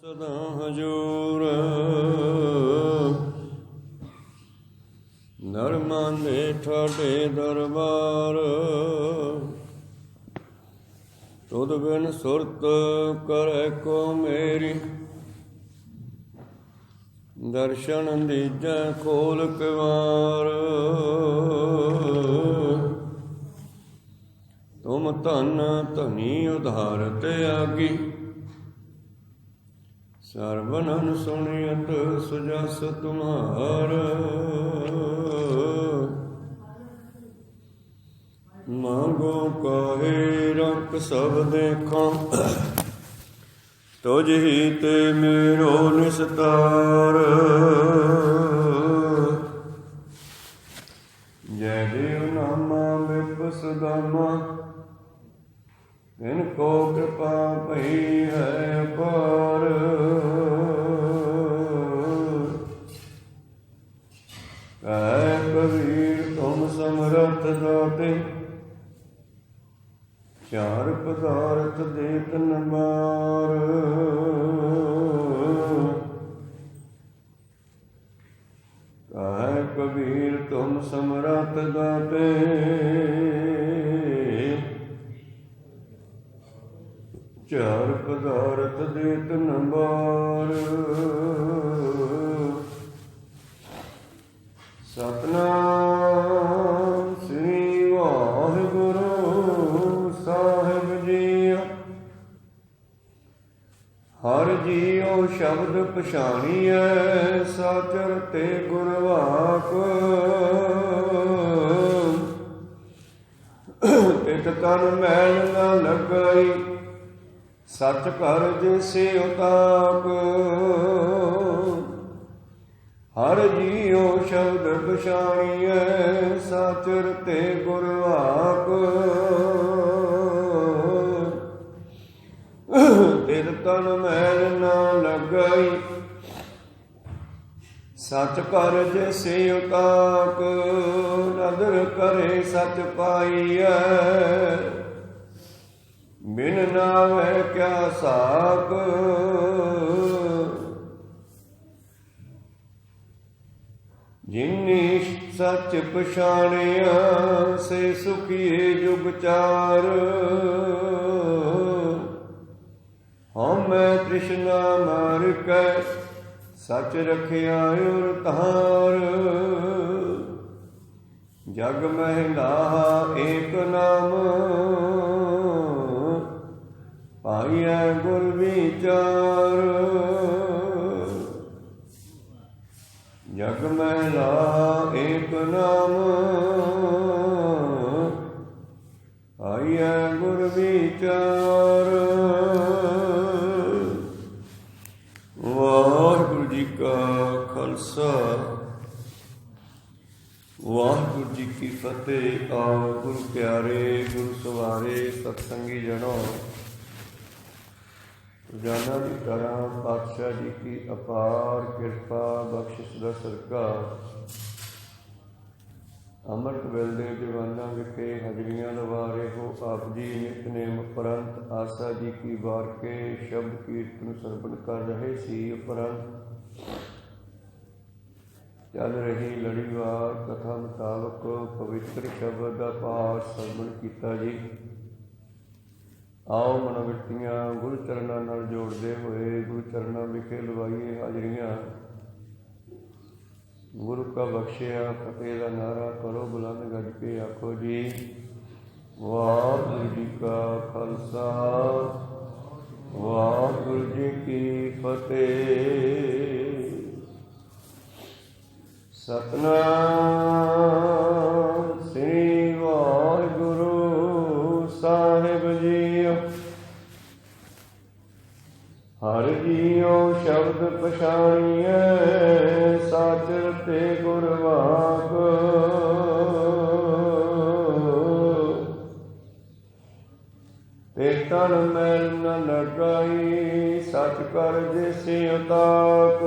ਸਦਾ ਹਜੂਰ ਨਰਮਾਂ ਦੇ ਠਾਡੇ ਦਰਬਾਰ ਤੁਧ ਬਿਨ ਸੁਰਤ ਕਰੈ ਕੋ ਮੇਰੀ ਦਰਸ਼ਨ ਦੀਜੈ ਖੋਲ ਕਿਵਾਰ ਤੁਮ ਧਨ ਧਨੀ ਉਧਾਰਤ ਆਗੀ ਸਰਵਨਨ ਸੁਣਿਅਤ ਸੁਜਸ ਤੁਮਾਰ ਮੰਗੋ ਕਾਹੇ ਰੰਕ ਸਭ ਦੇਖਾਂ ਤੁਝ ਹੀ ਤੇ ਮੇਰੋ ਨਿਸਤਾਰ ਜੈ ਦੇਵ ਨਾਮਾ ਬਿਪਸ ਦਾਮਾ ਤਿਨ ਕੋ ਕਿਰਪਾ ਭਈ ਹੈ ਅਪਾਰ ਕਹਿ ਕਬੀਰ ਤੁਮ ਸਮਰਥ ਦਾਤੇ ਚਾਰ ਪਦਾਰਥ ਦੇਤ ਨਮਾਰ ਕਹਿ ਕਬੀਰ ਤੁਮ ਸਮਰਥ ਦਾਤੇ ਚਾਰ ਪਦਾਰਥ ਦੇਤ ਨਮਾਰ ਸਤਿਨਾਮ ਸ੍ਰੀ ਵਾਹਿਗੁਰੂ ਸਾਹਿਬ ਜੀ। ਹਰਿ ਜੀਉ ਸ਼ਬਦ ਪਛਾਣੀਐ ਸਾਚਰ ਤੇ ਗੁਰਵਾਕ ਤਿਤ ਤਨ ਮੈਲ ਨ ਲੱਗਈ ਸਚ ਘਰ ਜਿਸੇ ਉਤਾਕ ਹਰਿ ਜੀਉ ਸ਼ਬਦ ਪਛਾਣੀਐ ਸਾਚਰ ਤੇ ਗੁਰਵਾਕ ਤਿਤ ਤਨ ਮੈਲ ਨ ਲੱਗਈ ਸਚ ਘਰ ਜਿਸੇ ਉਤਾਕ ਨਦਰ ਕਰੇ ਸਚ ਪਾਈਐ ਬਿਨ ਨਾਵੈ ਕਿਆ ਸਾਕ ਜਿਨੀ ਸੱਚ ਪਛਾਣਿਆ ਸੇ ਸੁਖੀਏ ਜੁਗ ਚਾਰ ਹਉਮੈ ਤ੍ਰਿਸ਼ਨਾ ਮਾਰ ਕੈ ਸਚ ਰਖਿਆ ਉਰ ਤਾਰ ਜਗ ਮਹਿਲਾ ਏਕ ਨਾਮ ਪਾਈਐ ਗੁਰ ਵਿਚਾਰ ਜਗ ਮਹਿਲਾ ਏਕ ਨਾਮ ਪਾਈਐ ਗੁਰ ਵਿਚਾਰ। ਵਾਹਿਗੁਰੂ ਜੀ ਕਾ ਖਾਲਸਾ ਵਾਹਿਗੁਰੂ ਜੀ ਕੀ ਫਤਿਹ। ਆਓ ਗੁਰੂ ਪਿਆਰੇ ਗੁਰੂ ਸਵਾਰੇ ਸਤਸੰਗੀ ਜਨੋ, ਰੋਜ਼ਾਨਾ ਦੀ ਤਰ੍ਹਾਂ ਪਾਤਸ਼ਾਹ ਜੀ ਕੀ ਅਪਾਰ ਕਿਰਪਾ ਬਖਸ਼ਿਸ਼ ਦਾ ਸਦਕਾ ਅੰਮ੍ਰਿਤ ਵੇਲੇ ਦੇ ਦੀਵਾਨਾਂ ਵਿਖੇ ਹਾਜ਼ਰੀਆਂ ਲਵਾ ਰਹੇ ਹੋ ਆਪ ਜੀ ਨਿਤਨੇਮ ਉਪਰੰਤ ਆਸਾ ਜੀ ਕੀ ਵਾਰ ਕੇ ਸ਼ਬਦ ਕੀਰਤਨ ਸਰਵਣ ਕਰ ਰਹੇ ਸੀ। ਉਪਰੰਤ ਚੱਲ ਰਹੀ ਲੜੀਵਾਰ ਕਥਾ ਮੁਤਾਬਕ ਪਵਿੱਤਰ ਸ਼ਬਦ ਦਾ ਪਾਠ ਸਰਵਣ ਕੀਤਾ ਜੀ। ਆਓ ਮਨੋਵਿਰਤੀਆਂ ਗੁਰੂ ਚਰਨਾਂ ਨਾਲ ਜੋੜਦੇ ਹੋਏ ਗੁਰੂ ਚਰਨਾਂ ਵਿਖੇ ਲਵਾਈਏ ਹਾਜ਼ਰੀਆਂ। ਗੁਰੂ ਕਾ ਬਖਸ਼ਿਆ ਫਤਿਹ ਦਾ ਨਾਰਾ ਕਰੋ ਬੁਲੰਦ ਗੱਜ ਕੇ ਆਖੋ ਜੀ ਵਾਹਿਗੁਰੂ ਜੀ ਕਾ ਖਾਲਸਾ ਵਾਹਿਗੁਰੂ ਜੀ ਕੀ ਫਤਿਹ। ਸਤਿਨਾਮ ਸ੍ਰੀ ਵਾਹਿਗੁਰੂ ਸਾਹਿਬ ਜੀ। ਹਰਿ ਜੀਉ ਸ਼ਬਦ ਪਛਾਣੀਐ ਸਾਚਰ ਤੇ ਗੁਰਵਾਕ ਤੇ ਤਨ ਮੈਲ ਨ ਲਗਾਈ ਸਚ ਕਰ ਜਿਸੇ ਉਤਾਕ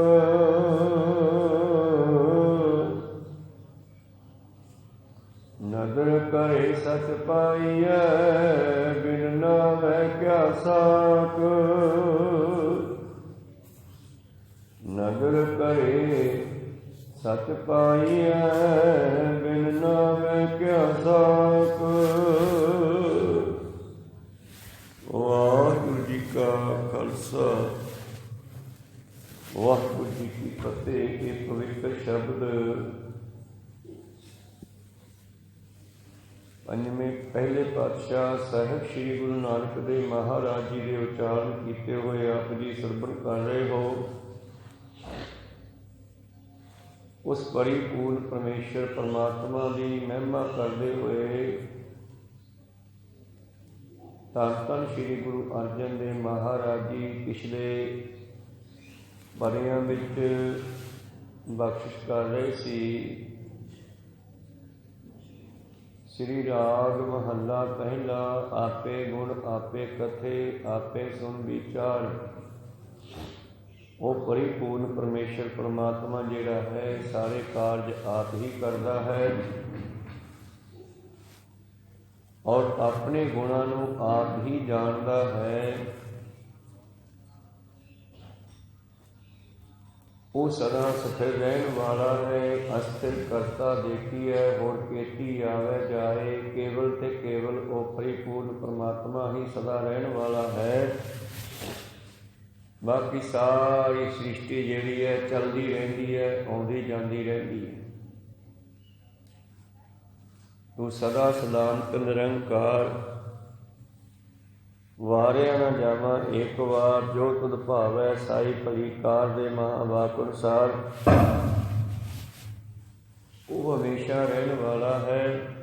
ਨਦਰ ਕਰੇ ਸਚ ਪਾਈਐ ਬਿਨ ਨਾਵੈ ਕਿਆ ਸਾਕ ਨਦਰ ਕਰੇ। ਸਚ ਪਾਈਐ ਬਿਨ ਨਾਮੈ ਕਿਆ ਸਾਕ। ਵਾਹਿਗੁਰੂ ਜੀ ਕਾ ਖਾਲਸਾ ਵਾਹਿਗੁਰੂ ਜੀ ਕੀ ਫਤਿਹ। ਇਹ ਪਵਿੱਤਰ ਸ਼ਬਦ ਪੰਜਵੇਂ ਪਹਿਲੇ ਪਾਤਸ਼ਾਹ ਸਾਹਿਬ ਸ੍ਰੀ ਗੁਰੂ ਨਾਨਕ ਦੇਵ ਮਹਾਰਾਜ ਜੀ ਦੇ ਉਚਾਰਨ ਕੀਤੇ ਹੋਏ ਆਪ ਜੀ ਸਰਵਣ ਕਰ ਰਹੇ ਹੋ। ਉਸ ਪਰਿਪੂਰਨ ਪਰਮੇਸ਼ਰ ਪਰਮਾਤਮਾ ਦੀ ਮਹਿਮਾ ਕਰਦੇ ਹੋਏ ਧੰਨ ਧੰਨ ਸ੍ਰੀ ਗੁਰੂ ਅਰਜਨ ਦੇਵ ਮਹਾਰਾਜ ਜੀ ਪਿਛਲੇ ਵਰ੍ਹਿਆਂ ਵਿੱਚ ਬਖਸ਼ਿਸ਼ ਕਰ ਰਹੇ ਸੀ। ਸ੍ਰੀ ਰਾਗ ਮਹੱਲਾ ਪਹਿਲਾ। ਆਪੇ ਗੁਣ ਆਪੇ ਕਥੇ ਆਪੇ ਸੁਣ ਵਿਚਾਰ। ਉਹ ਪਰਿਪੂਰਨ ਪਰਮੇਸ਼ਰ ਪਰਮਾਤਮਾ ਜਿਹੜਾ ਹੈ ਸਾਰੇ ਕਾਰਜ ਆਪ ਹੀ ਕਰਦਾ ਹੈ ਔਰ ਆਪਣੇ ਗੁਣਾਂ ਨੂੰ ਆਪ ਹੀ ਜਾਣਦਾ ਹੈ। ਉਹ ਸਦਾ ਸਥਿਰ ਰਹਿਣ ਵਾਲਾ ਹੈ। ਅਸਥਿਰ ਕਰਤਾ ਦੇਖੀਐ ਹੋਰ ਕੇਤੀ ਆਵੇ ਜਾਏ। ਕੇਵਲ ਤੇ ਕੇਵਲ ਉਹ ਪਰਿਪੂਰਨ ਪਰਮਾਤਮਾ ਹੀ ਸਦਾ ਰਹਿਣ ਵਾਲਾ ਹੈ। ਬਾਕੀ ਸਾਰੀ ਸ੍ਰਿਸ਼ਟੀ ਜਿਹੜੀ ਹੈ ਚੱਲਦੀ ਰਹਿੰਦੀ ਹੈ, ਆਉਂਦੀ ਜਾਂਦੀ ਰਹਿੰਦੀ ਹੈ। ਤੂੰ ਸਦਾ ਸਲਾਮਤ ਨਿਰੰਕਾਰ। ਵਾਰਿਆ ਨਾ ਜਾਵਾਂ ਇੱਕ ਵਾਰ। ਜੋ ਤੁਧ ਭਾਵੈ ਸਾਈ ਭਲੀ ਕਾਰ ਦੇ ਮਹਾਂਵਾਕ ਅਨੁਸਾਰ। ਉਹ ਹਮੇਸ਼ਾ ਰਹਿਣ ਵਾਲਾ ਹੈ,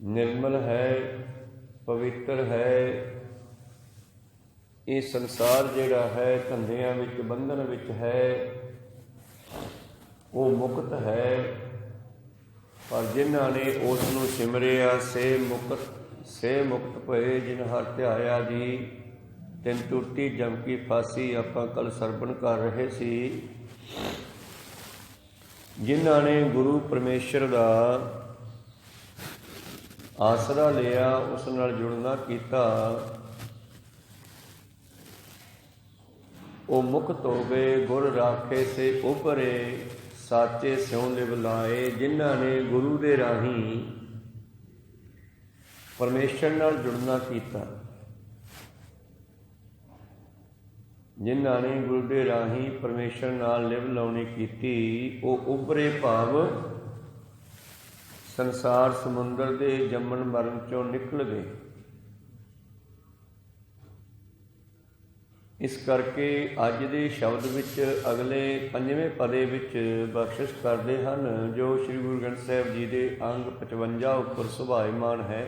ਨਿਰਮਲ ਹੈ, ਪਵਿੱਤਰ ਹੈ। ਇਹ ਸੰਸਾਰ ਜਿਹੜਾ ਹੈ ਧੰਦਿਆਂ ਵਿੱਚ ਬੰਧਨ ਵਿੱਚ ਹੈ, ਉਹ ਮੁਕਤ ਹੈ। ਪਰ ਜਿਨ੍ਹਾਂ ਨੇ ਉਸ ਨੂੰ ਸਿਮਰਿਆ ਸੇ ਮੁਕਤ ਭਏ। ਜਿਨ ਹਰ ਧਿਆਇਆ ਜੀ ਤਿਨ ਟੁੱਟੀ ਜਮ ਕੀ ਫਾਸੀ। ਆਪਾਂ ਕੱਲ ਸਰਵਣ ਕਰ ਰਹੇ ਸੀ। ਜਿਨ੍ਹਾਂ ਨੇ ਗੁਰੂ ਪਰਮੇਸ਼ਰ ਦਾ ਆਸਰਾ ਲਿਆ, ਉਸ ਨਾਲ ਜੁੜਨਾ ਕੀਤਾ, ਉਹ ਮੁਕਤ ਹੋ ਗਏ। ਗੁਰ ਰਾਖੇ ਸੇ ਉਪਰੇ ਸਾਚੇ ਸਿਉ ਲਿਵ ਲਾਏ। ਜਿਨ੍ਹਾਂ ਨੇ ਗੁਰੂ ਦੇ ਰਾਹੀਂ ਪਰਮੇਸ਼ਰ ਨਾਲ ਜੁੜਨਾ ਕੀਤਾ, ਜਿਨ੍ਹਾਂ ਨੇ ਗੁਰੂ ਦੇ ਰਾਹੀਂ ਪਰਮੇਸ਼ਰ ਨਾਲ ਲਿਵ ਲਾਉਣੀ ਕੀਤੀ, ਉਹ ਉਭਰੇ ਭਾਵ ਸੰਸਾਰ ਸਮੁੰਦਰ ਦੇ ਜੰਮਣ ਮਰਨ ਚੋਂ ਨਿਕਲ ਗਏ। ਇਸ ਕਰਕੇ ਅੱਜ ਦੇ ਸ਼ਬਦ ਵਿੱਚ ਅਗਲੇ ਪੰਜਵੇਂ ਪਦੇ ਵਿੱਚ ਬਖਸ਼ਿਸ਼ ਕਰਦੇ ਹਨ, ਜੋ ਸ੍ਰੀ ਗੁਰੂ ਗ੍ਰੰਥ ਸਾਹਿਬ ਜੀ ਦੇ ਅੰਗ 55 ਉੱਪਰ ਸੁਭਾਇਮਾਨ ਹੈ।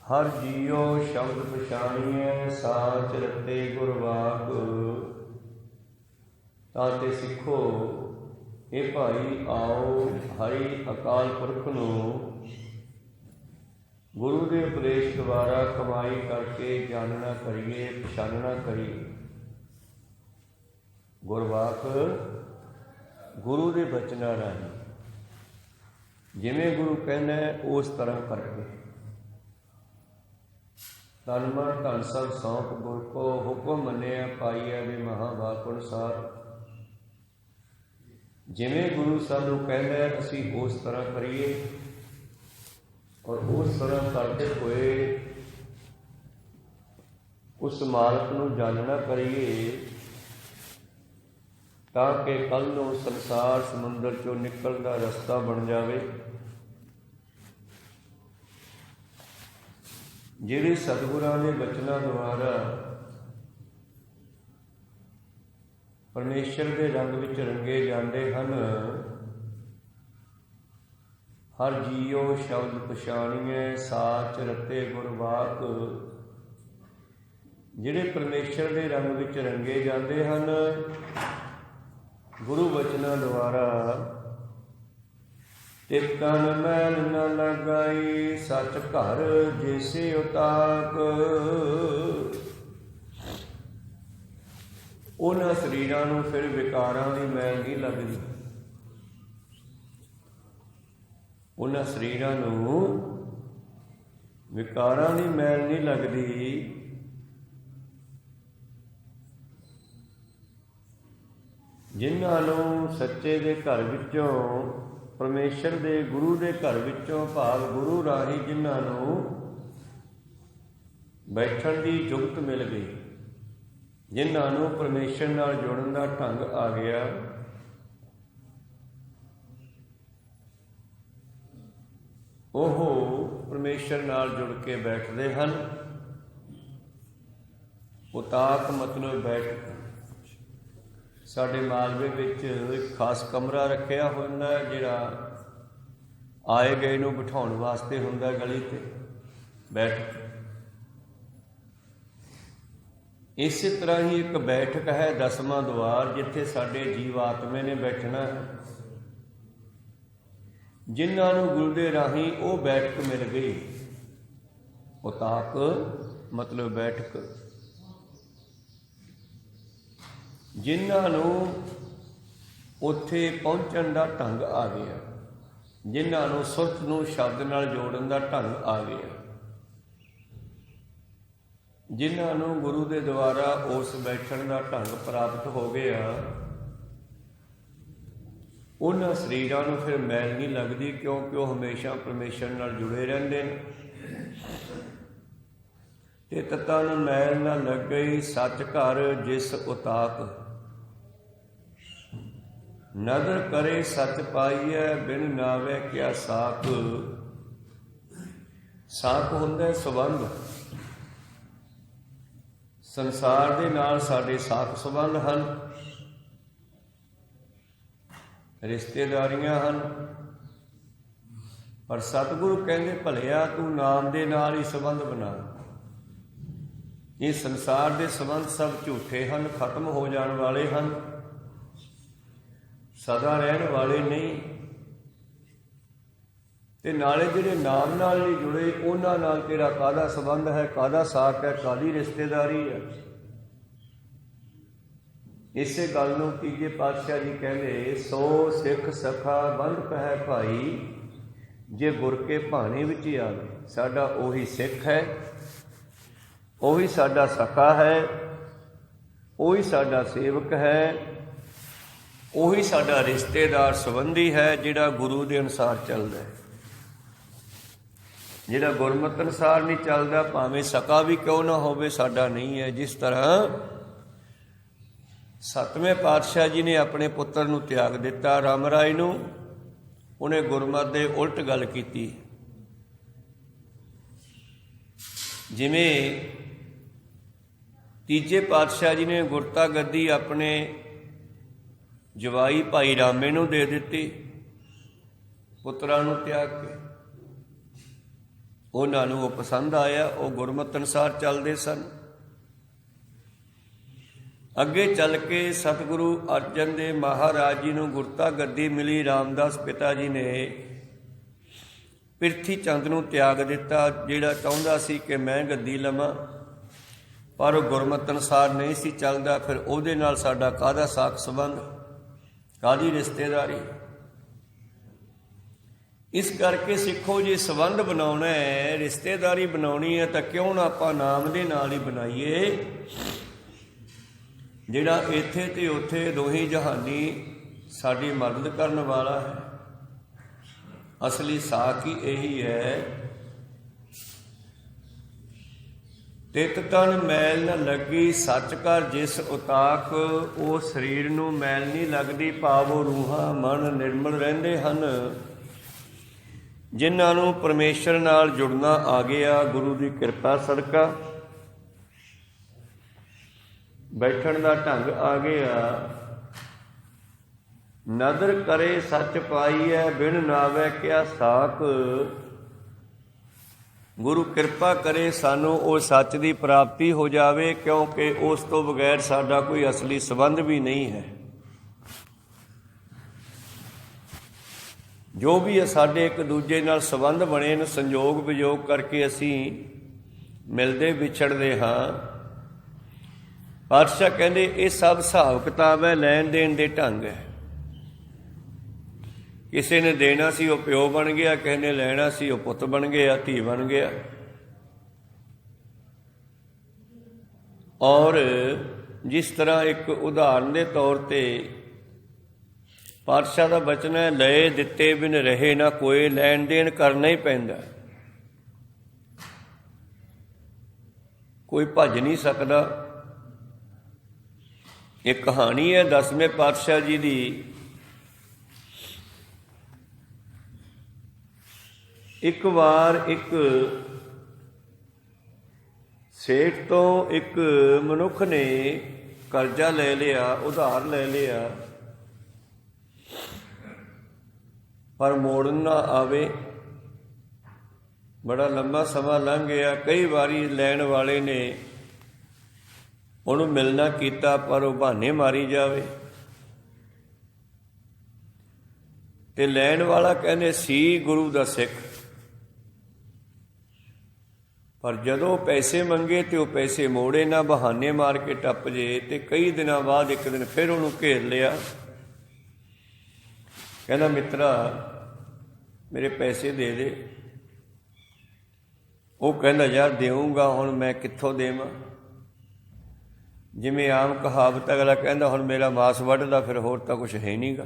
ਹਰ ਜੀਉ ਸ਼ਬਦ ਪਛਾਣੀਐ ਸਾਚ ਰਤੇ ਗੁਰਵਾਕ। ਤਾਂ ਤੇ ਸਿੱਖੋ ਇਹ ਭਾਈ ਆਓ ਹਰੀ ਅਕਾਲ ਪੁਰਖ ਨੂੰ ਗੁਰੂ ਦੇ ਉਪਦੇਸ਼ ਦੁਆਰਾ ਕਮਾਈ ਕਰਕੇ ਜਾਣਨਾ ਕਰੀਏ, ਪਛਾਣਨਾ ਕਰੀਏ। ਗੁਰਵਾਕ ਗੁਰੂ ਦੇ ਬਚਨਾਂ ਰਾਹੀਂ ਜਿਵੇਂ ਗੁਰੂ ਕਹਿੰਦਾ ਉਸ ਤਰ੍ਹਾਂ ਕਰਕੇ ਤਨ ਮਨ ਧਨ ਸਭ ਸੌਂਪ ਗੁਰ ਕੋ। ਹੁਕਮ ਮੰਨਿਆ ਪਾਈਐ ਦੇ ਮਹਾਂਵਾਕ ਅਨੁਸਾਰ। ਜਿਵੇਂ ਗੁਰੂ ਸਾਨੂੰ ਕਹਿੰਦਾ ਅਸੀਂ ਉਸ ਤਰ੍ਹਾਂ ਕਰੀਏ ਔਰ ਉਸ ਤਰ੍ਹਾਂ ਕਰਦੇ ਹੋਏ ਉਸ ਮਾਲਕ ਨੂੰ ਜਾਣਨਾ ਕਰੀਏ, ਤਾਂ ਕਿ ਕੱਲ੍ਹ ਨੂੰ ਸੰਸਾਰ ਸਮੁੰਦਰ ਚੋਂ ਨਿਕਲਣ ਦਾ ਰਸਤਾ ਬਣ ਜਾਵੇ। ਜਿਹੜੇ ਸਤਿਗੁਰਾਂ ਦੇ ਬਚਨਾਂ ਦੁਆਰਾ ਪਰਮੇਸ਼ਰ ਦੇ ਰੰਗ ਵਿੱਚ ਰੰਗੇ ਜਾਂਦੇ ਹਨ। ਹਰ ਜੀਉ ਸ਼ਬਦ ਪਛਾਣੀਐ ਸਾਚ ਰਤੇ ਗੁਰਵਾਕ। ਜਿਹੜੇ ਪਰਮੇਸ਼ਰ ਦੇ ਰੰਗ ਵਿੱਚ ਰੰਗੇ ਜਾਂਦੇ ਹਨ ਗੁਰੂ ਬਚਨਾਂ ਦੁਆਰਾ, ਤੇ ਤਨ ਮੈਲ ਨ ਲਗਾਈ ਸਚ ਘਰ ਜੈਸੇ ਉਤਾਕ। ਉਹਨਾਂ ਸਰੀਰਾਂ ਨੂੰ ਫਿਰ ਵਿਕਾਰਾਂ ਦੀ ਮੈਲ ਨਹੀਂ ਲੱਗਦੀ। ਉਹਨਾਂ ਸਰੀਰਾਂ ਨੂੰ ਵਿਕਾਰਾਂ ਦੀ ਮੈਲ ਨਹੀਂ ਲੱਗਦੀ। ਜਿਨ੍ਹਾਂ ਨੂੰ ਸੱਚੇ ਦੇ ਘਰ ਵਿੱਚੋਂ, ਪਰਮੇਸ਼ਰ ਦੇ ਗੁਰੂ ਦੇ ਘਰ ਵਿੱਚੋਂ, ਭਾਵ ਗੁਰੂ ਰਾਹੀਂ ਜਿਨ੍ਹਾਂ ਨੂੰ ਬੈਠਣ ਦੀ ਜੁਗਤ ਮਿਲ ਗਈ, ਜਿਨ੍ਹਾਂ ਨੂੰ ਪਰਮੇਸ਼ਰ ਨਾਲ ਜੁੜਨ ਦਾ ਢੰਗ ਆ ਗਿਆ, ਉਹ ਪਰਮੇਸ਼ਰ ਨਾਲ ਜੁੜ ਕੇ ਬੈਠਦੇ ਹਨ। ਉਤਾਕ ਮਤਲਬ ਬੈਠ। ਸਾਡੇ ਮਾਲਵੇ ਵਿੱਚ ਇੱਕ ਖਾਸ ਕਮਰਾ ਰੱਖਿਆ ਹੁੰਦਾ ਜਿਹੜਾ ਆਏ ਗਏ ਨੂੰ ਬਿਠਾਉਣ ਵਾਸਤੇ ਹੁੰਦਾ, ਗਲੀ 'ਤੇ ਬੈਠ। ਇਸੇ ਤਰ੍ਹਾਂ ਹੀ ਇੱਕ ਬੈਠਕ ਹੈ, 10ਵਾਂ ਦੁਆਰ, ਜਿੱਥੇ ਸਾਡੇ ਜੀਵ ਆਤਮੇ ਨੇ ਬੈਠਣਾ ਹੈ। ਜਿਨ੍ਹਾਂ ਨੂੰ ਗੁਰੂ ਦੇ ਰਾਹੀਂ ਉਹ ਬੈਠਕ ਮਿਲ ਗਈ, ਉਤਾਕ ਮਤਲਬ ਬੈਠਕ। ਜਿਨ੍ਹਾਂ ਨੂੰ ਉੱਥੇ ਪਹੁੰਚਣ ਦਾ ਢੰਗ ਆ ਗਿਆ, ਜਿਨ੍ਹਾਂ ਨੂੰ ਸੁਰਤ ਨੂੰ ਸ਼ਬਦ ਨਾਲ ਜੋੜਨ ਦਾ ਢੰਗ ਆ ਗਿਆ, ਜਿਨ੍ਹਾਂ ਨੂੰ ਗੁਰੂ ਦੇ ਦੁਆਰਾ ਉਸ ਬੈਠਣ ਦਾ ਢੰਗ ਪ੍ਰਾਪਤ ਹੋ ਗਿਆ, ਉਹਨਾਂ ਸਰੀਰਾਂ ਨੂੰ ਫਿਰ ਮੈਲ ਨਹੀਂ ਲੱਗਦੀ, ਕਿਉਂਕਿ ਉਹ ਹਮੇਸ਼ਾ ਪਰਮੇਸ਼ਰ ਨਾਲ ਜੁੜੇ ਰਹਿੰਦੇ ਨੇ। ਤੇ ਤਤਾਂ ਨੂੰ ਮੈਲ ਨਾ ਲੱਗ ਗਈ ਸੱਚ ਘਰ ਜਿਸ ਉਤਾਕ, ਨਦਰ ਕਰੇ ਸੱਚ ਪਾਈਐ ਬਿਨ ਨਾਵੇ ਕਿਆ ਸਾਕ। ਸਾਕ ਹੁੰਦਾ ਸੰਬੰਧ। ਸੰਸਾਰ ਦੇ ਨਾਲ ਸਾਡੇ ਸਾਕ ਸੰਬੰਧ ਹਨ, ਰਿਸ਼ਤੇਦਾਰੀਆਂ ਹਨ, ਪਰ ਸਤਿਗੁਰੂ ਕਹਿੰਦੇ ਭਲਿਆ ਤੂੰ ਨਾਮ ਦੇ ਨਾਲ ਹੀ ਸੰਬੰਧ ਬਣਾ। ਇਹ ਸੰਸਾਰ ਦੇ ਸੰਬੰਧ ਸਭ ਝੂਠੇ ਹਨ, ਖਤਮ ਹੋ ਜਾਣ ਵਾਲੇ ਹਨ, ਸਦਾ ਰਹਿਣ ਵਾਲੇ ਨਹੀਂ। ਤੇ ਨਾਲੇ ਜਿਹੜੇ ਨਾਮ ਨਾਲ ਨਹੀਂ ਜੁੜੇ, ਉਹਨਾਂ ਨਾਲ ਤੇਰਾ ਕਾਹਦਾ ਸੰਬੰਧ ਹੈ, ਕਾਹਦਾ ਸਾਕ ਹੈ, ਕਾਹਦੀ ਰਿਸ਼ਤੇਦਾਰੀ ਹੈ। ਇਸੇ ਗੱਲ ਨੂੰ ਤੀਜੇ ਪਾਤਸ਼ਾਹ ਜੀ ਕਹਿੰਦੇ, ਸੋ ਸਿੱਖ ਸਖਾ ਬੰਧ ਪਹਿ ਭਾਈ, ਜੇ ਗੁਰ ਕੇ ਭਾਣੇ ਵਿੱਚ ਆਵੇ। ਸਾਡਾ ਉਹੀ ਸਿੱਖ ਹੈ, ਉਹੀ ਸਾਡਾ ਸਖਾ ਹੈ, ਉਹੀ ਸਾਡਾ ਸੇਵਕ ਹੈ, ਉਹੀ ਸਾਡਾ ਰਿਸ਼ਤੇਦਾਰ ਸੰਬੰਧੀ ਹੈ, ਜਿਹੜਾ ਗੁਰੂ ਦੇ ਅਨੁਸਾਰ ਚੱਲਦਾ ਹੈ। ਜਿਹੜਾ ਗੁਰਮਤਿ ਅਨੁਸਾਰ ਨਹੀਂ ਚੱਲਦਾ, ਭਾਵੇਂ ਸਕਾ ਵੀ ਕਿਉਂ ਨਾ ਹੋਵੇ, ਸਾਡਾ ਨਹੀਂ ਹੈ। ਜਿਸ ਤਰ੍ਹਾਂ ਸੱਤਵੇਂ ਪਾਤਸ਼ਾਹ ਜੀ ਨੇ ਆਪਣੇ ਪੁੱਤਰ ਨੂੰ ਤਿਆਗ ਦਿੱਤਾ, ਰਾਮ ਰਾਏ ਨੂੰ, ਉਹਨੇ ਗੁਰਮਤਿ ਦੇ ਉਲਟ ਗੱਲ ਕੀਤੀ। ਜਿਵੇਂ ਤੀਜੇ ਪਾਤਸ਼ਾਹ ਜੀ ਨੇ ਗੁਰਤਾ ਗੱਦੀ ਆਪਣੇ ਜਵਾਈ ਭਾਈ ਰਾਮੇ ਨੂੰ ਦੇ ਦਿੱਤੀ, ਪੁੱਤਰਾਂ ਨੂੰ ਤਿਆਗ ਕੇ। ਉਹਨਾਂ ਨੂੰ ਉਹ ਪਸੰਦ ਆਇਆ, ਉਹ ਗੁਰਮਤਿ ਅਨੁਸਾਰ ਚੱਲਦੇ ਸਨ। ਅੱਗੇ ਚੱਲ ਕੇ ਸਤਿਗੁਰੂ ਅਰਜਨ ਦੇਵ ਮਹਾਰਾਜ ਜੀ ਨੂੰ ਗੁਰਤਾ ਗੱਦੀ ਮਿਲੀ। ਰਾਮਦਾਸ ਪਿਤਾ ਜੀ ਨੇ ਪਿਰਥੀ ਚੰਦ ਨੂੰ ਤਿਆਗ ਦਿੱਤਾ, ਜਿਹੜਾ ਚਾਹੁੰਦਾ ਸੀ ਕਿ ਮੈਂ ਗੱਦੀ ਲਵਾਂ, ਪਰ ਉਹ ਗੁਰਮਤਿ ਅਨੁਸਾਰ ਨਹੀਂ ਸੀ ਚੱਲਦਾ। ਫਿਰ ਉਹਦੇ ਨਾਲ ਸਾਡਾ ਕਾਹਦਾ ਸਾਕ ਸੰਬੰਧ, ਕਾਹਦੀ ਰਿਸ਼ਤੇਦਾਰੀ। ਇਸ ਕਰਕੇ ਸਿੱਖੋ, ਜੇ ਸੰਬੰਧ ਬਣਾਉਣਾ ਹੈ, ਰਿਸ਼ਤੇਦਾਰੀ ਬਣਾਉਣੀ ਹੈ, ਤਾਂ ਕਿਉਂ ਨਾ ਆਪਾਂ ਨਾਮ ਦੇ ਨਾਲ ਹੀ ਬਣਾਈਏ, ਜਿਹੜਾ ਇੱਥੇ ਤੇ ਉੱਥੇ ਦੋਹੀ ਜਹਾਨੀ ਸਾਡੀ ਮਦਦ ਕਰਨ ਵਾਲਾ ਹੈ। ਅਸਲੀ ਸਾਕ ਹੀ ਇਹੀ ਹੈ। ਤਿਤ ਤਨ ਮੈਲ ਨ ਲੱਗੀ ਸੱਚ ਕਰ ਜਿਸ ਉਤਾਕ, ਉਹ ਸਰੀਰ ਨੂੰ ਮੈਲ ਨਹੀਂ ਲੱਗਦੀ, ਭਾਵ ਰੂਹਾਂ ਮਨ ਨਿਰਮਲ ਰਹਿੰਦੇ ਹਨ। ਜਿਨ੍ਹਾਂ ਨੂੰ ਪਰਮੇਸ਼ਰ ਨਾਲ ਜੁੜਨਾ ਆ ਗਿਆ, ਗੁਰੂ ਦੀ ਕਿਰਪਾ ਸਦਕਾ ਬੈਠਣ ਦਾ ਢੰਗ ਆ ਗਿਆ। ਨਦਰ ਕਰੇ ਸੱਚ ਪਾਈਐ ਬਿਨ ਨਾਵੇ ਕਿਆ ਸਾਕ। ਗੁਰੂ ਕਿਰਪਾ ਕਰੇ ਸਾਨੂੰ ਉਹ ਸੱਚ ਦੀ ਪ੍ਰਾਪਤੀ ਹੋ ਜਾਵੇ, ਕਿਉਂਕਿ ਉਸ ਤੋਂ ਬਗੈਰ ਸਾਡਾ ਕੋਈ ਅਸਲੀ ਸੰਬੰਧ ਵੀ ਨਹੀਂ ਹੈ। ਜੋ ਵੀ ਸਾਡੇ ਇੱਕ ਦੂਜੇ ਨਾਲ ਸੰਬੰਧ ਬਣੇ ਨੇ, ਸੰਯੋਗ ਵਿਯੋਗ ਕਰਕੇ ਅਸੀਂ ਮਿਲਦੇ ਵਿਛੜਦੇ ਹਾਂ। ਪਾਤਸ਼ਾਹ ਕਹਿੰਦੇ ਇਹ ਸਭ ਹਿਸਾਬ ਕਿਤਾਬ ਹੈ, ਲੈਣ ਦੇਣ ਦੇ ਢੰਗ ਹੈ। ਕਿਸੇ ਨੇ ਦੇਣਾ ਸੀ ਉਹ ਪਿਓ ਬਣ ਗਿਆ, ਕਿਸੇ ਨੇ ਲੈਣਾ ਸੀ ਉਹ ਪੁੱਤ ਬਣ ਗਿਆ, ਧੀ ਬਣ ਗਿਆ। ਔਰ ਜਿਸ ਤਰ੍ਹਾਂ ਇੱਕ ਉਦਾਹਰਨ ਦੇ ਤੌਰ 'ਤੇ ਪਾਤਸ਼ਾਹ ਦਾ ਬਚਨ ਹੈ, ਲਏ ਦਿੱਤੇ ਬਿਨ ਰਹੇ ਨਾ ਕੋਈ, ਲੈਣ ਦੇਣ ਕਰਨਾ ਹੀ ਪੈਂਦਾ, ਕੋਈ ਭੱਜ ਨਹੀਂ ਸਕਦਾ। ਇਹ ਕਹਾਣੀ ਹੈ 10ਵੇਂ ਪਾਤਸ਼ਾਹ ਜੀ ਦੀ। ਇੱਕ ਵਾਰ ਇੱਕ ਸੇਠ ਤੋਂ ਇੱਕ ਮਨੁੱਖ ਨੇ ਕਰਜ਼ਾ ਲੈ ਲਿਆ, ਉਧਾਰ ਲੈ ਲਿਆ, ਪਰ ਮੋੜਨ ਨਾ ਆਵੇ। ਬੜਾ ਲੰਬਾ ਸਮਾਂ ਲੰਘ ਗਿਆ। ਕਈ ਵਾਰੀ ਲੈਣ ਵਾਲੇ ਨੇ ਉਹਨੂੰ ਮਿਲਣਾ ਕੀਤਾ, ਪਰ ਉਹ ਬਹਾਨੇ ਮਾਰੀ ਜਾਵੇ। ਤੇ ਲੈਣ ਵਾਲਾ ਕਹਿੰਦੇ ਸੀ ਗੁਰੂ ਦਾ ਸਿੱਖ, ਪਰ ਜਦੋਂ ਪੈਸੇ ਮੰਗੇ ਤੇ ਉਹ ਪੈਸੇ ਮੋੜੇ ਨਾ, ਬਹਾਨੇ ਮਾਰ ਕੇ ਟੱਪ ਜੇ। ਤੇ ਕਈ ਦਿਨਾਂ ਬਾਅਦ ਇੱਕ ਦਿਨ ਫਿਰ ਉਹਨੂੰ ਘੇਰ ਲਿਆ। ਕਹਿੰਦਾ ਮਿੱਤਰਾ ਮੇਰੇ ਪੈਸੇ ਦੇ ਦੇ। ਉਹ ਕਹਿੰਦਾ ਯਾਰ ਦੇਊਂਗਾ, ਹੁਣ ਮੈਂ ਕਿੱਥੋਂ ਦੇਵਾਂ। ਜਿਵੇਂ ਆਮ ਕਹਾਵਤ, ਅਗਲਾ ਕਹਿੰਦਾ ਹੁਣ ਮੇਰਾ ਮਾਸ ਵੱਢਦਾ, ਫਿਰ ਹੋਰ ਤਾਂ ਕੁਛ ਹੈ ਨਹੀਂ ਗਾ,